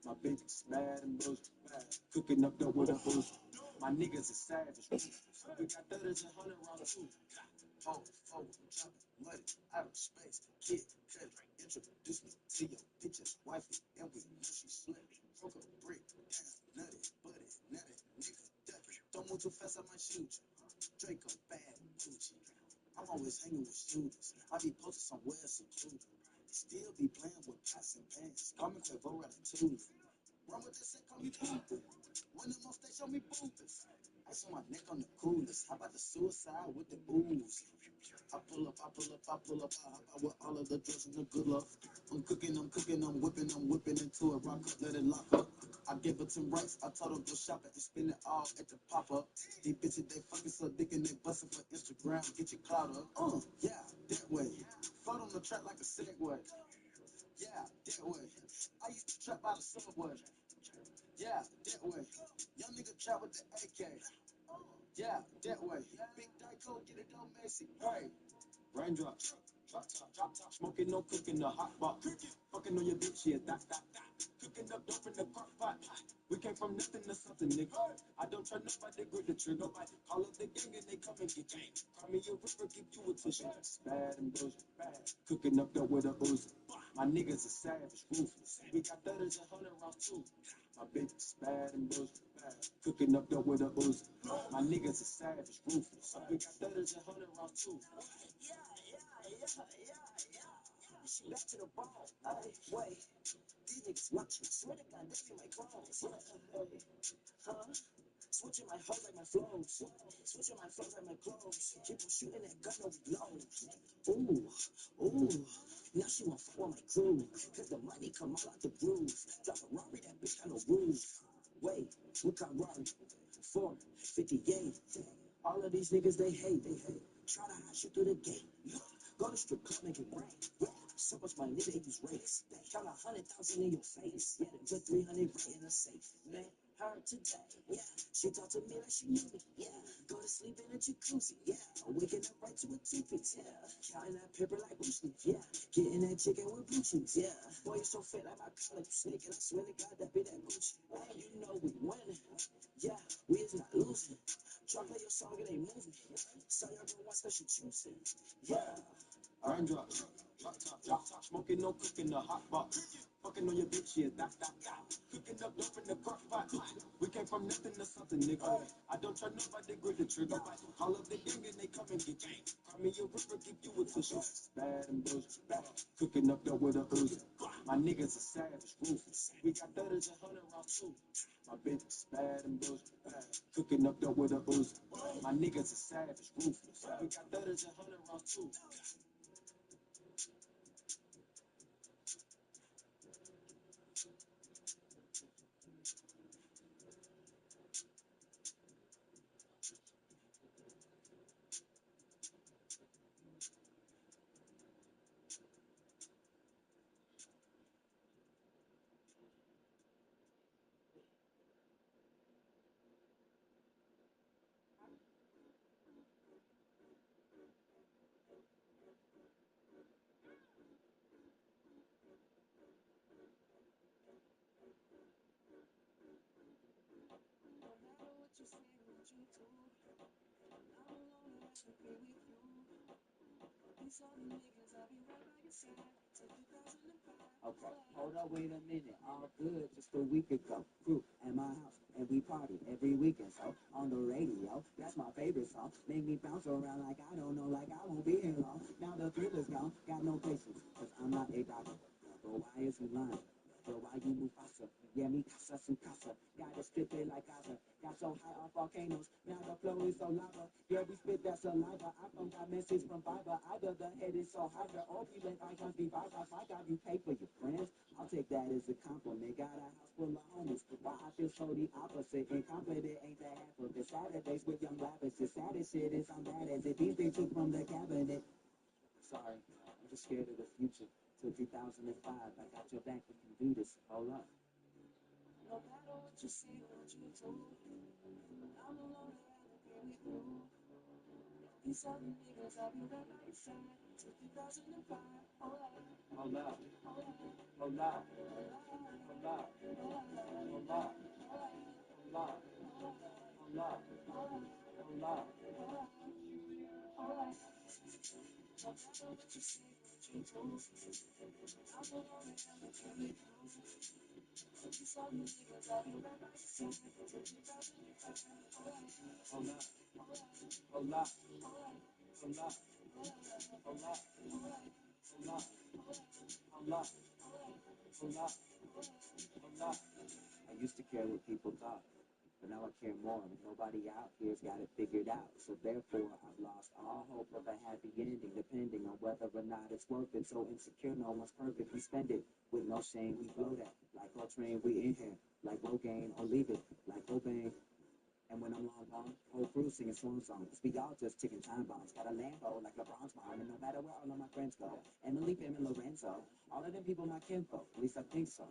My bitch is bad and bullshit, bad. Cooking up dope with a Uzi. My niggas are savage, ruthless. We got 30s and 100 rounds too. Drop money out of space. Kid, cut, introduce me to your bitch's wifey, and we know she slut. Broke a brick, down, nutty, buddy, nutty, nigga, dirty. Don't move too fast, I might shoot you. Draco, bad, Gucci. I'm always hanging with shooters. I be posted somewhere secluded. Still be playing with pots and pans. Call me Quavo Ratatouille. Run with this and call me Poopin'. When I'm on stage, show me Boopin'. Ice on my neck on the coolest. How about the suicide with the ooze? I pull up, I hop out with all of the drugs and the good luck. I'm cooking, I'm whipping into it, rock up, let it lock up. I gave her 10 rights, I told her go shopping and spend it all at the pop-up. These bitches, they fucking so dick and they bustin' for Instagram, get your clout up. Yeah, that way. Float on the track like a Segway. Yeah, that way. I used to trap out of subway. Yeah, that way. Young nigga trap with the AK. Yeah, that way. Big Dyko, get it on Macy. Hey, raindrop, drop top, smoking, no cooking, the hot pot. Fucking on your bitch, yeah, that. Cooking up dope in the crock pot. We came from nothing to something, nigga. I don't try nobody, grip the trigger. Call up the gang and they come and get gang. Call me a ripper, give you a tissue. Bad and bullshit, bad. Cooking up dope with a Uzi. My niggas are savage, ruthless. We got 30s and 100 rounds too. My bitch is bad and bullshit, bad. Cooking up dope with a Uzi. My niggas are savage, ruthless. We got 30s and 100 rounds too. Back to the ball. Wait. These niggas watching. Swear to God, they see my clones. Huh? Switching my hoes like my flows. Switching my flows like my clothes. Keep on shooting that gun, no reload. Ooh, ooh. Now she won't fuck with my crew. Cause the money come all out the groove. Drive a Rari, that bitch got no roof. Wait, what got Rari? 458. All of these niggas, they hate. Try to hide shit through the gate. Go to strip club, make it rain. So much money, they use rates. Count 100,000 in your face. Yeah, they put 300 right in the safe. Man, her today. Yeah, she talked to me like she knew me. Yeah, go to sleep in a jacuzzi. Yeah, waking up right to a two-piece. Yeah, counting that paper like Bruce Lee. Yeah, getting that chicken with blue cheese. Yeah, boy, you so fit like my college snake. And I swear to God, that be that Gucci. Man, you know we winning. Yeah, we is not losing. Try play your song, it ain't moving. So y'all gonna watch special choosing. Yeah. Raindrops, drop top, smoking, no cooking, the hot box. Fucking on your bitch, yeah, that. Cooking up dope in the crock pot. We came from nothing to something, nigga. I don't try nobody, grip the trigger. All of the gang and they come and get gang. Call me a river, give you a tissue. Bad and bullshit, bad. Cooking up dope with a Uzi. My niggas are savage, ruthless. We got 30s and 100 rounds too. My bitch is bad and bullshit, bad. Cooking up dope with a Uzi. My niggas are savage, ruthless. We got 30s and 100 rounds too. Okay, hold up, wait a minute. All good, just a week ago. Crew at my house, and we party every weekend. So on the radio, that's my favorite song. Make me bounce around like I don't know, like I won't be here long. Now the thrill is gone, got no patience, cause I'm not a doctor. But why is he lying? But why you move faster? Yeah, me casa su casa. Got it stripped like Gaza. Got so high off volcanoes. Now the flow is so lava. Yeah, we spit that saliva. I don't got message from fiber. Either the head is so high, or we let icons be bypassed. I got you pay for your friends. I'll take that as a compliment. Got a house full of homies. Why I feel so the opposite. Incompetent ain't the half of it. Saturdays with young lavish. The saddest shit is I'm bad as it. These they took from the cabinet. Sorry, I'm just scared of the future. Till 2005, I got your back. We can do this. Hold up. No matter what you say, what you do, I'm alone around the with you. These other niggas, I'll be right by your side. Till 2005. Hold up. Hold up. Hold up. Hold up. Hold up. Hold up. Hold up. Hold up. Hold up. Hold up. Hold up. Hold up. Hold up. Hold up. Hold up. I used to care what people thought, but now I care more. Nobody out here's got it figured out. So therefore, I've lost all hope of a happy ending, depending on whether or not it's worth it. So insecure, no one's perfect. We spend it with no shame. We blow that like Coltrane. We in here like Rogaine or leave it like Cobain. And when I'm long gone, whole crew singing swan songs. We all just ticking time bombs. Got a Lambo like LeBron's mom, and no matter where all of my friends go, Emily, Pam, and Lorenzo, all of them people my kinfolk. At least I think so.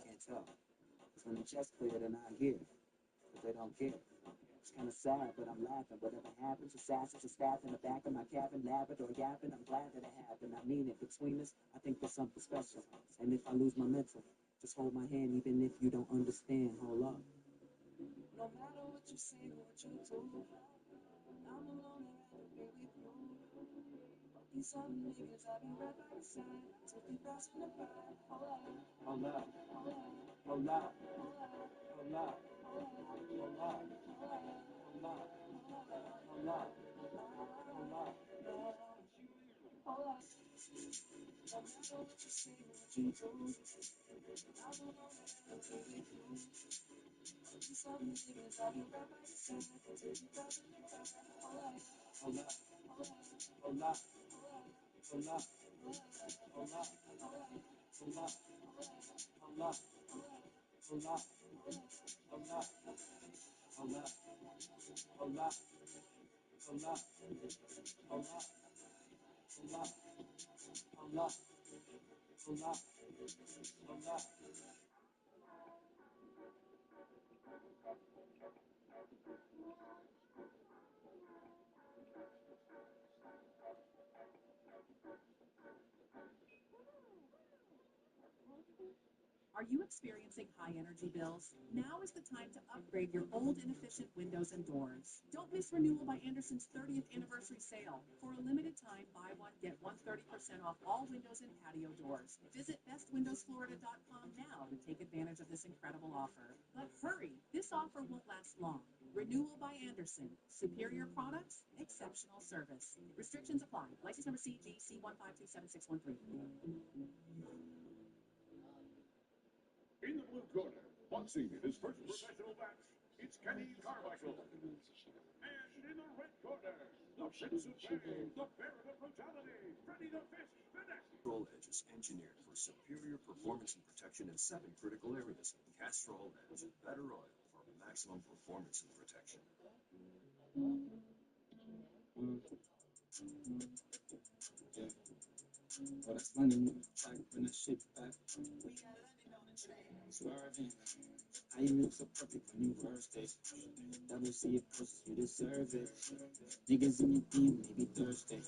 Can't tell. Cause when the chest clear, they're not here. Cause they don't care. It's kind of sad, but I'm laughing. Whatever happens, assassins are stabbed in the back of my cabin, Labrador yapping. I'm glad that it happened. I mean it. Between us, I think there's something special. And if I lose my mental, just hold my hand, even if you don't understand. Hold up. No matter what you say, what you do, I'm alone around here with you. These other niggas, I'll be right by your side till 2005. Hold up. Hold up. Hold up. Hold up. Hold up. Hold up. Hold up. Hold up. No matter what you say, what you do, I'm alone around here with you. Are you experiencing high energy bills? Now is the time to upgrade your old inefficient windows and doors. Don't miss Renewal by Anderson's 30th anniversary sale. For a limited time, buy one, get one 30% off all windows and patio doors. Visit bestwindowsflorida.com now to take advantage of this incredible offer. But hurry, this offer won't last long. Renewal by Anderson. Superior products, exceptional service. Restrictions apply. License number CGC1527613. In the blue corner, boxing in his first professional match, it's Kenny Carmichael. And in the red corner, the Prince of Pain, the Baron of Brutality, Freddy the Fist Finish. Castrol Edge is engineered for superior performance and protection in 7 critical areas. Castrol Edge, better oil for maximum performance and protection. Oh, that's London, try to bring that shit back. Swerving. How you look so perfect when you first day. Double C it close, you deserve it. Niggas in your DM, maybe Thursday.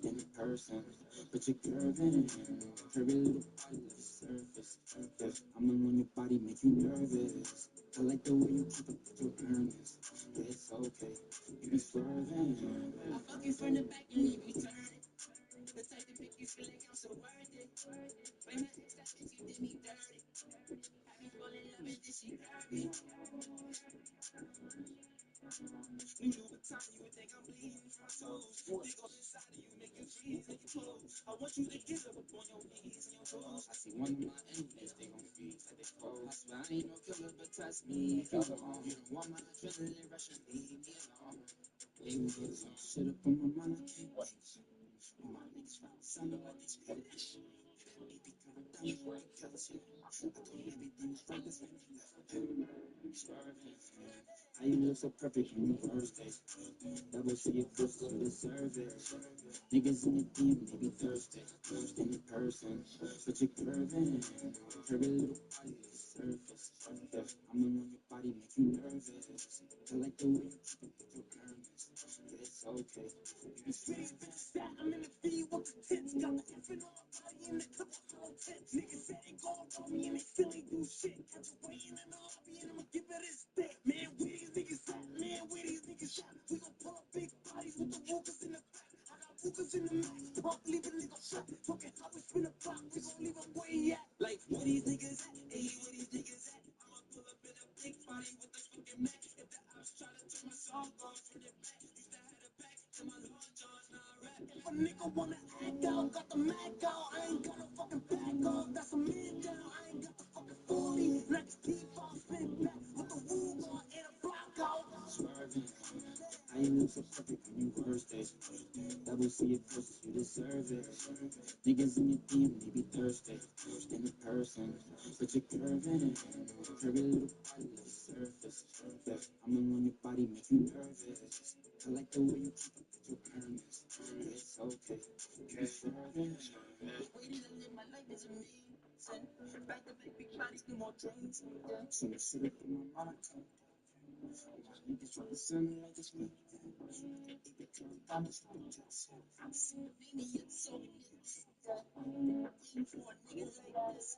In person, but you're curving. Curvy little body like surface. Yeah, I'm on your body, make you nervous. I like the way you keep up with your earnings. Yeah, it's okay. You be swerving. I fuck you from the back and leave you turning. The type to make you feel like I'm so worth it. When my ex that bitch, you did me dirty. Had me fall in love and then she hurt me. New Louboutin, you would think I'm bleeding from my toes. They go inside of you, make you freeze like your clothes. I want you to get up on your knees and your toes. I see one of my enemies, they gon' freeze like they cold. I swear I ain't no killer, but trust me, if you don't, you don't want my adrenaline rushing, leave me alone. Leave me alone. Shit up on my mind, I can't wait. All my niggas round sounding like these critics. Baby girl, down your way, cause you. I told you everything was right, that's when you left. Swerving. How you look so perfect when you first day. Double C it close, you deserve it. Niggas in your DM, maybe Thursday. In person, but you're curving. Curvy little body, surface. Yeah, I'm on your body, make you nervous. I like the way you keep it with your earnings. Yeah, it's okay. You be sweet, fat, I'm in the feed with the tits. Got the F in on my body and the clip of whole tits. Niggas said they gon' roll me and they still ain't do shit. Catch a waiting in the lobby and I'ma give it his dick. Man, where these niggas at? Man, where these niggas at? We gon' pull up big bodies with the Rugers in the back. I got Rugers in the max. Pump, leave a nigga shot. Talking how we spin a block. We gon' leave him where he at. Like, where these niggas at? Hey, where these niggas at? I'ma pull up in a big body with the fucking Mac. If the ops try to turn my song off from the back, used to have a back to my long johns, now I rap. If a nigga wanna act out, got the Mac out. I ain't got no fucking back off. That's a man down. I ain't got the fucking 40. Next P-Ball spin back with the Ruger and a block out. Swerving. I ain't look so perfect when you first day. Double C it close, you deserve it. Niggas in your DM, maybe Thursday. In person, but you're curving. Curvy little body like surface. Yeah, I'm on your body, make you nervous. I like the way you keep up with your earnings. Yeah, it's okay. You be swerving. The way that I live my life is amazing. Back to back, big bodies, no more trains. Yeah, so much shit up in my mind. My niggas representing like it's me. They turn diamonds to the chest. I'm seeing the maniac, so it's waiting for a nigga like this.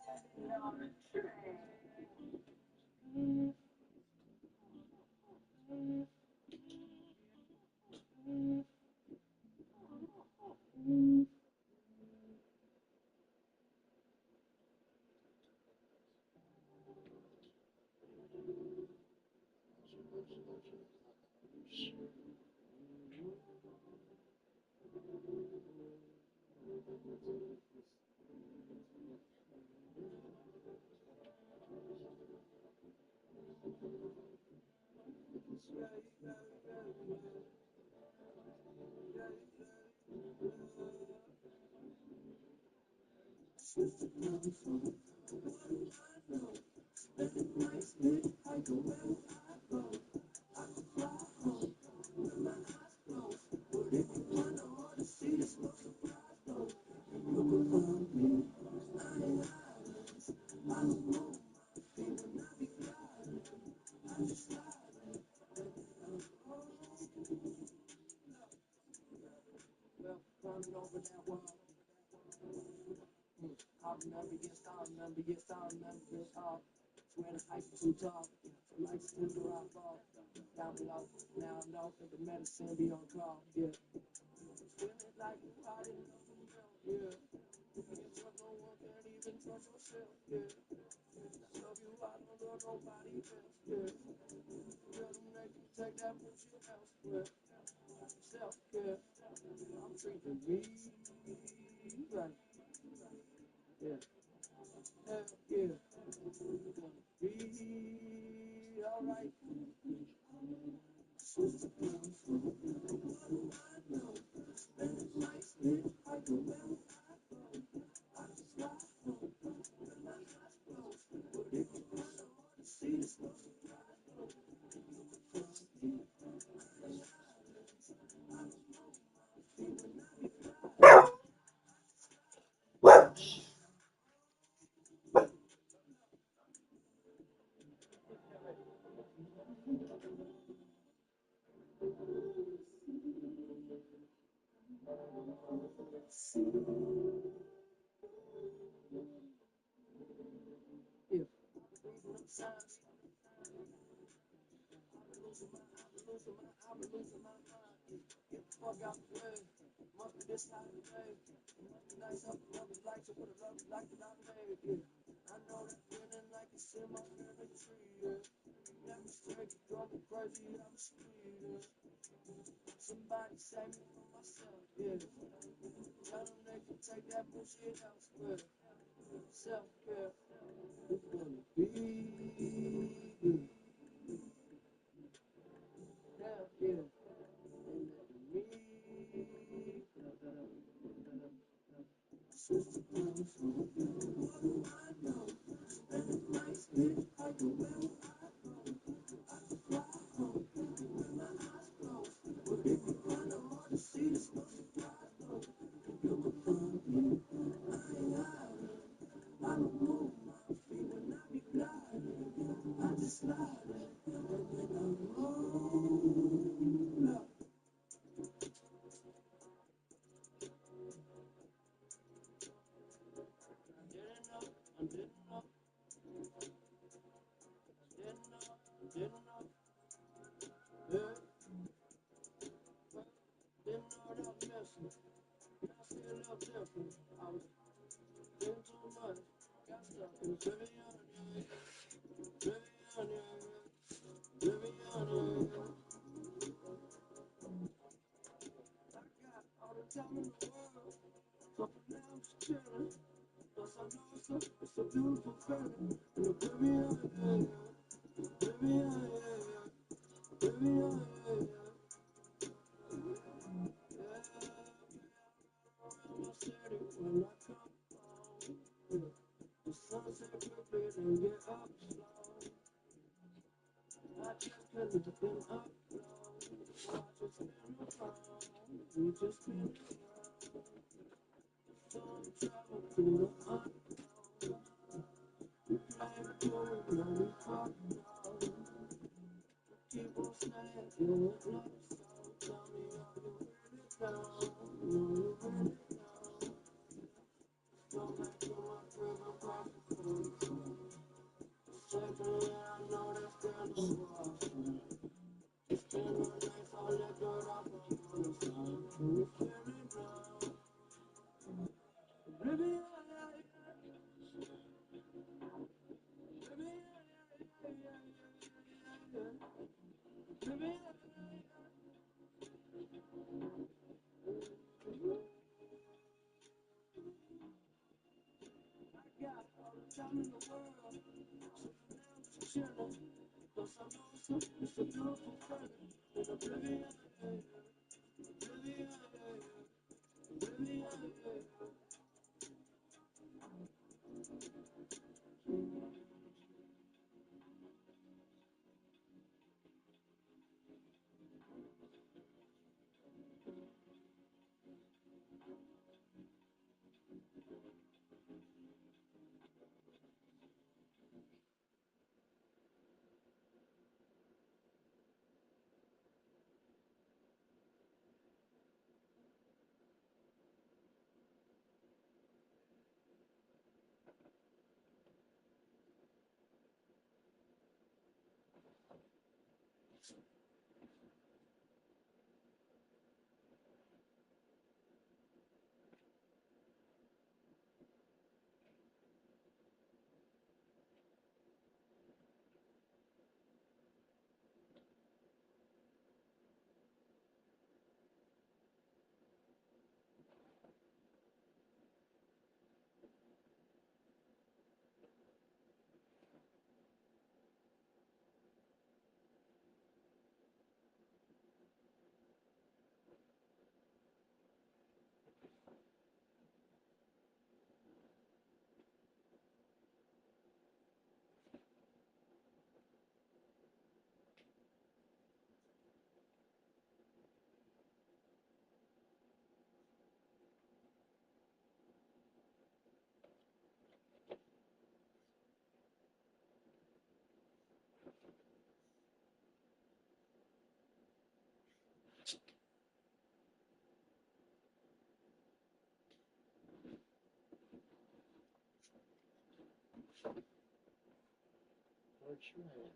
What you at,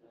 man?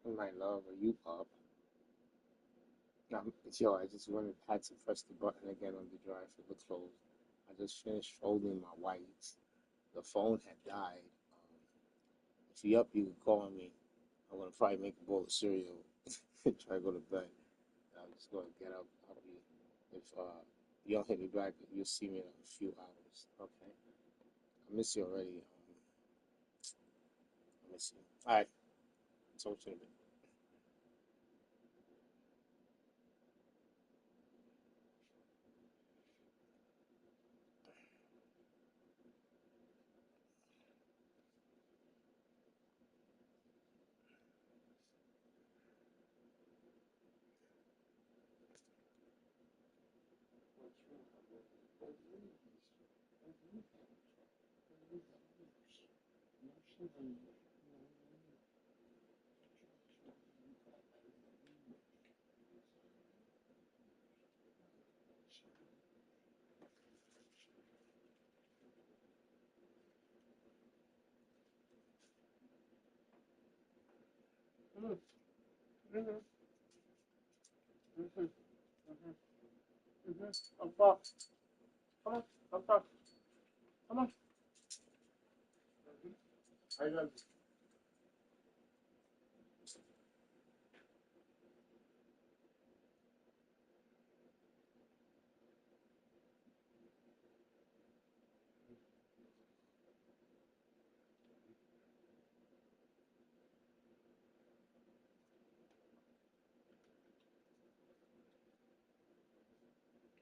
My love, are you up? Yo, I just had to press the button again on the drive for the clothes. I just finished folding my whites. The phone had died. If you up, you can call me. I'm gonna probably make a bowl of cereal and try to go to bed. I'm just gonna get up. I'll be if you don't hit me back, you'll see me in a few hours. Okay. I miss you already. I miss you. All right. Talk to you in a bit. Come on. Come on. Come on. Come on. I love you.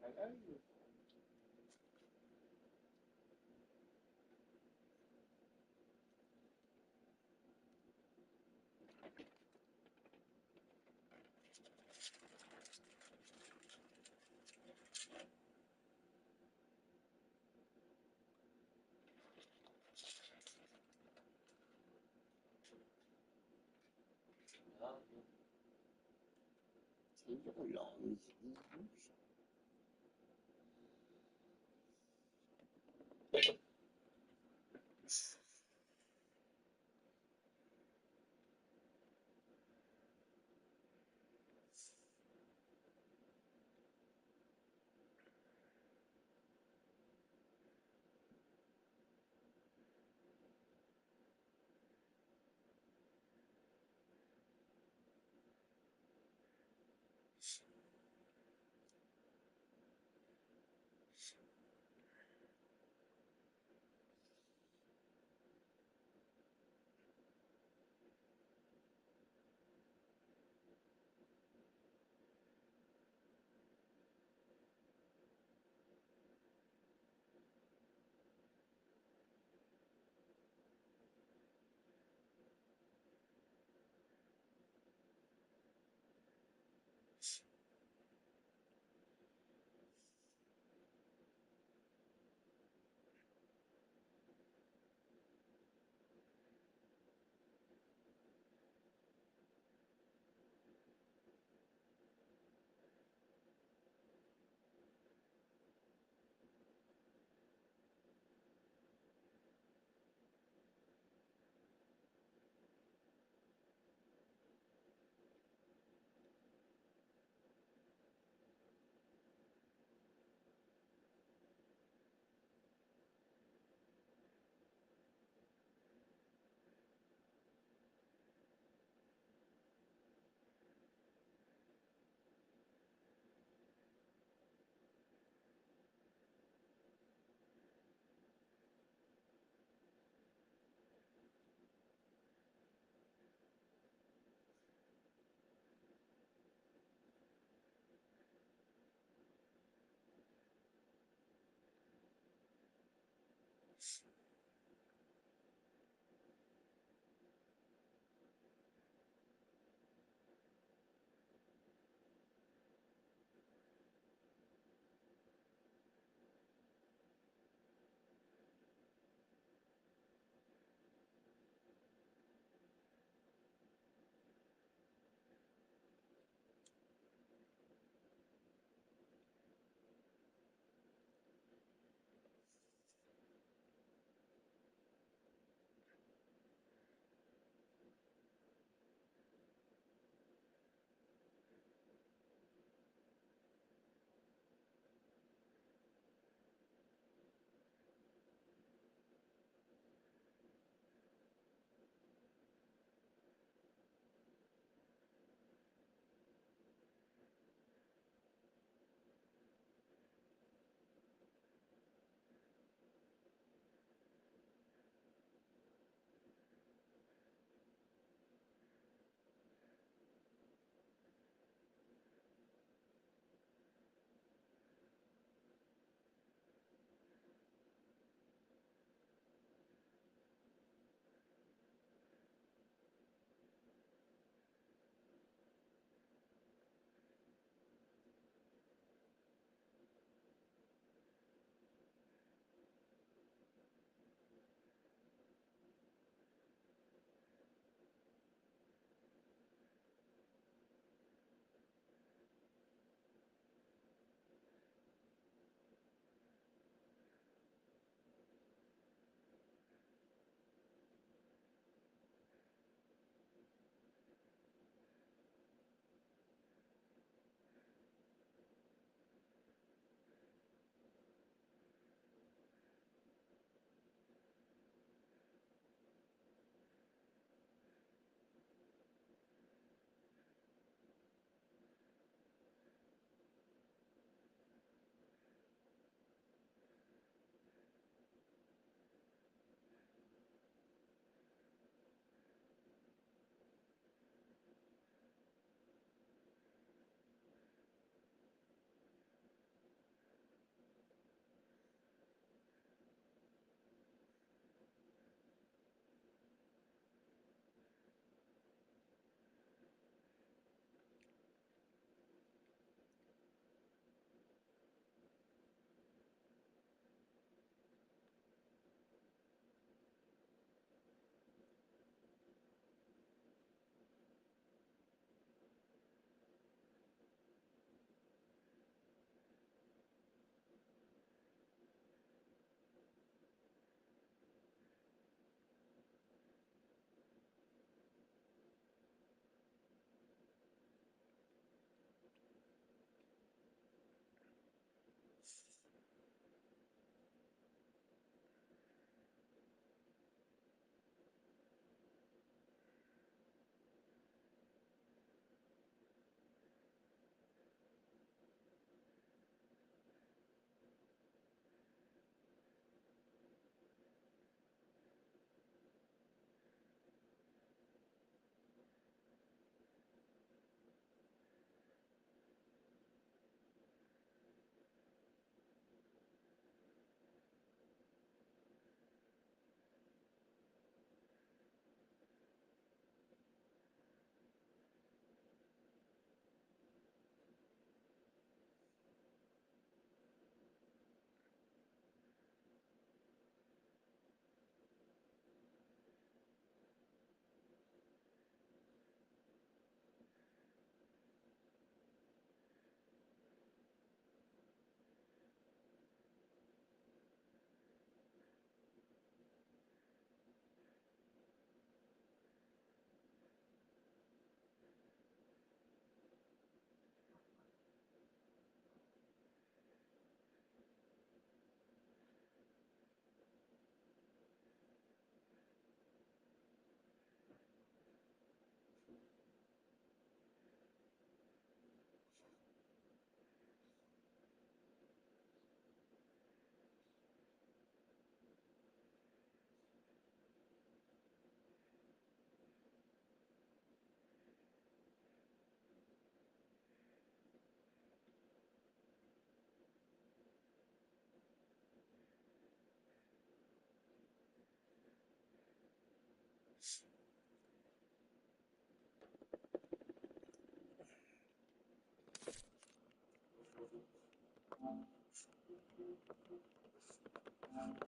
I love you. Take it along.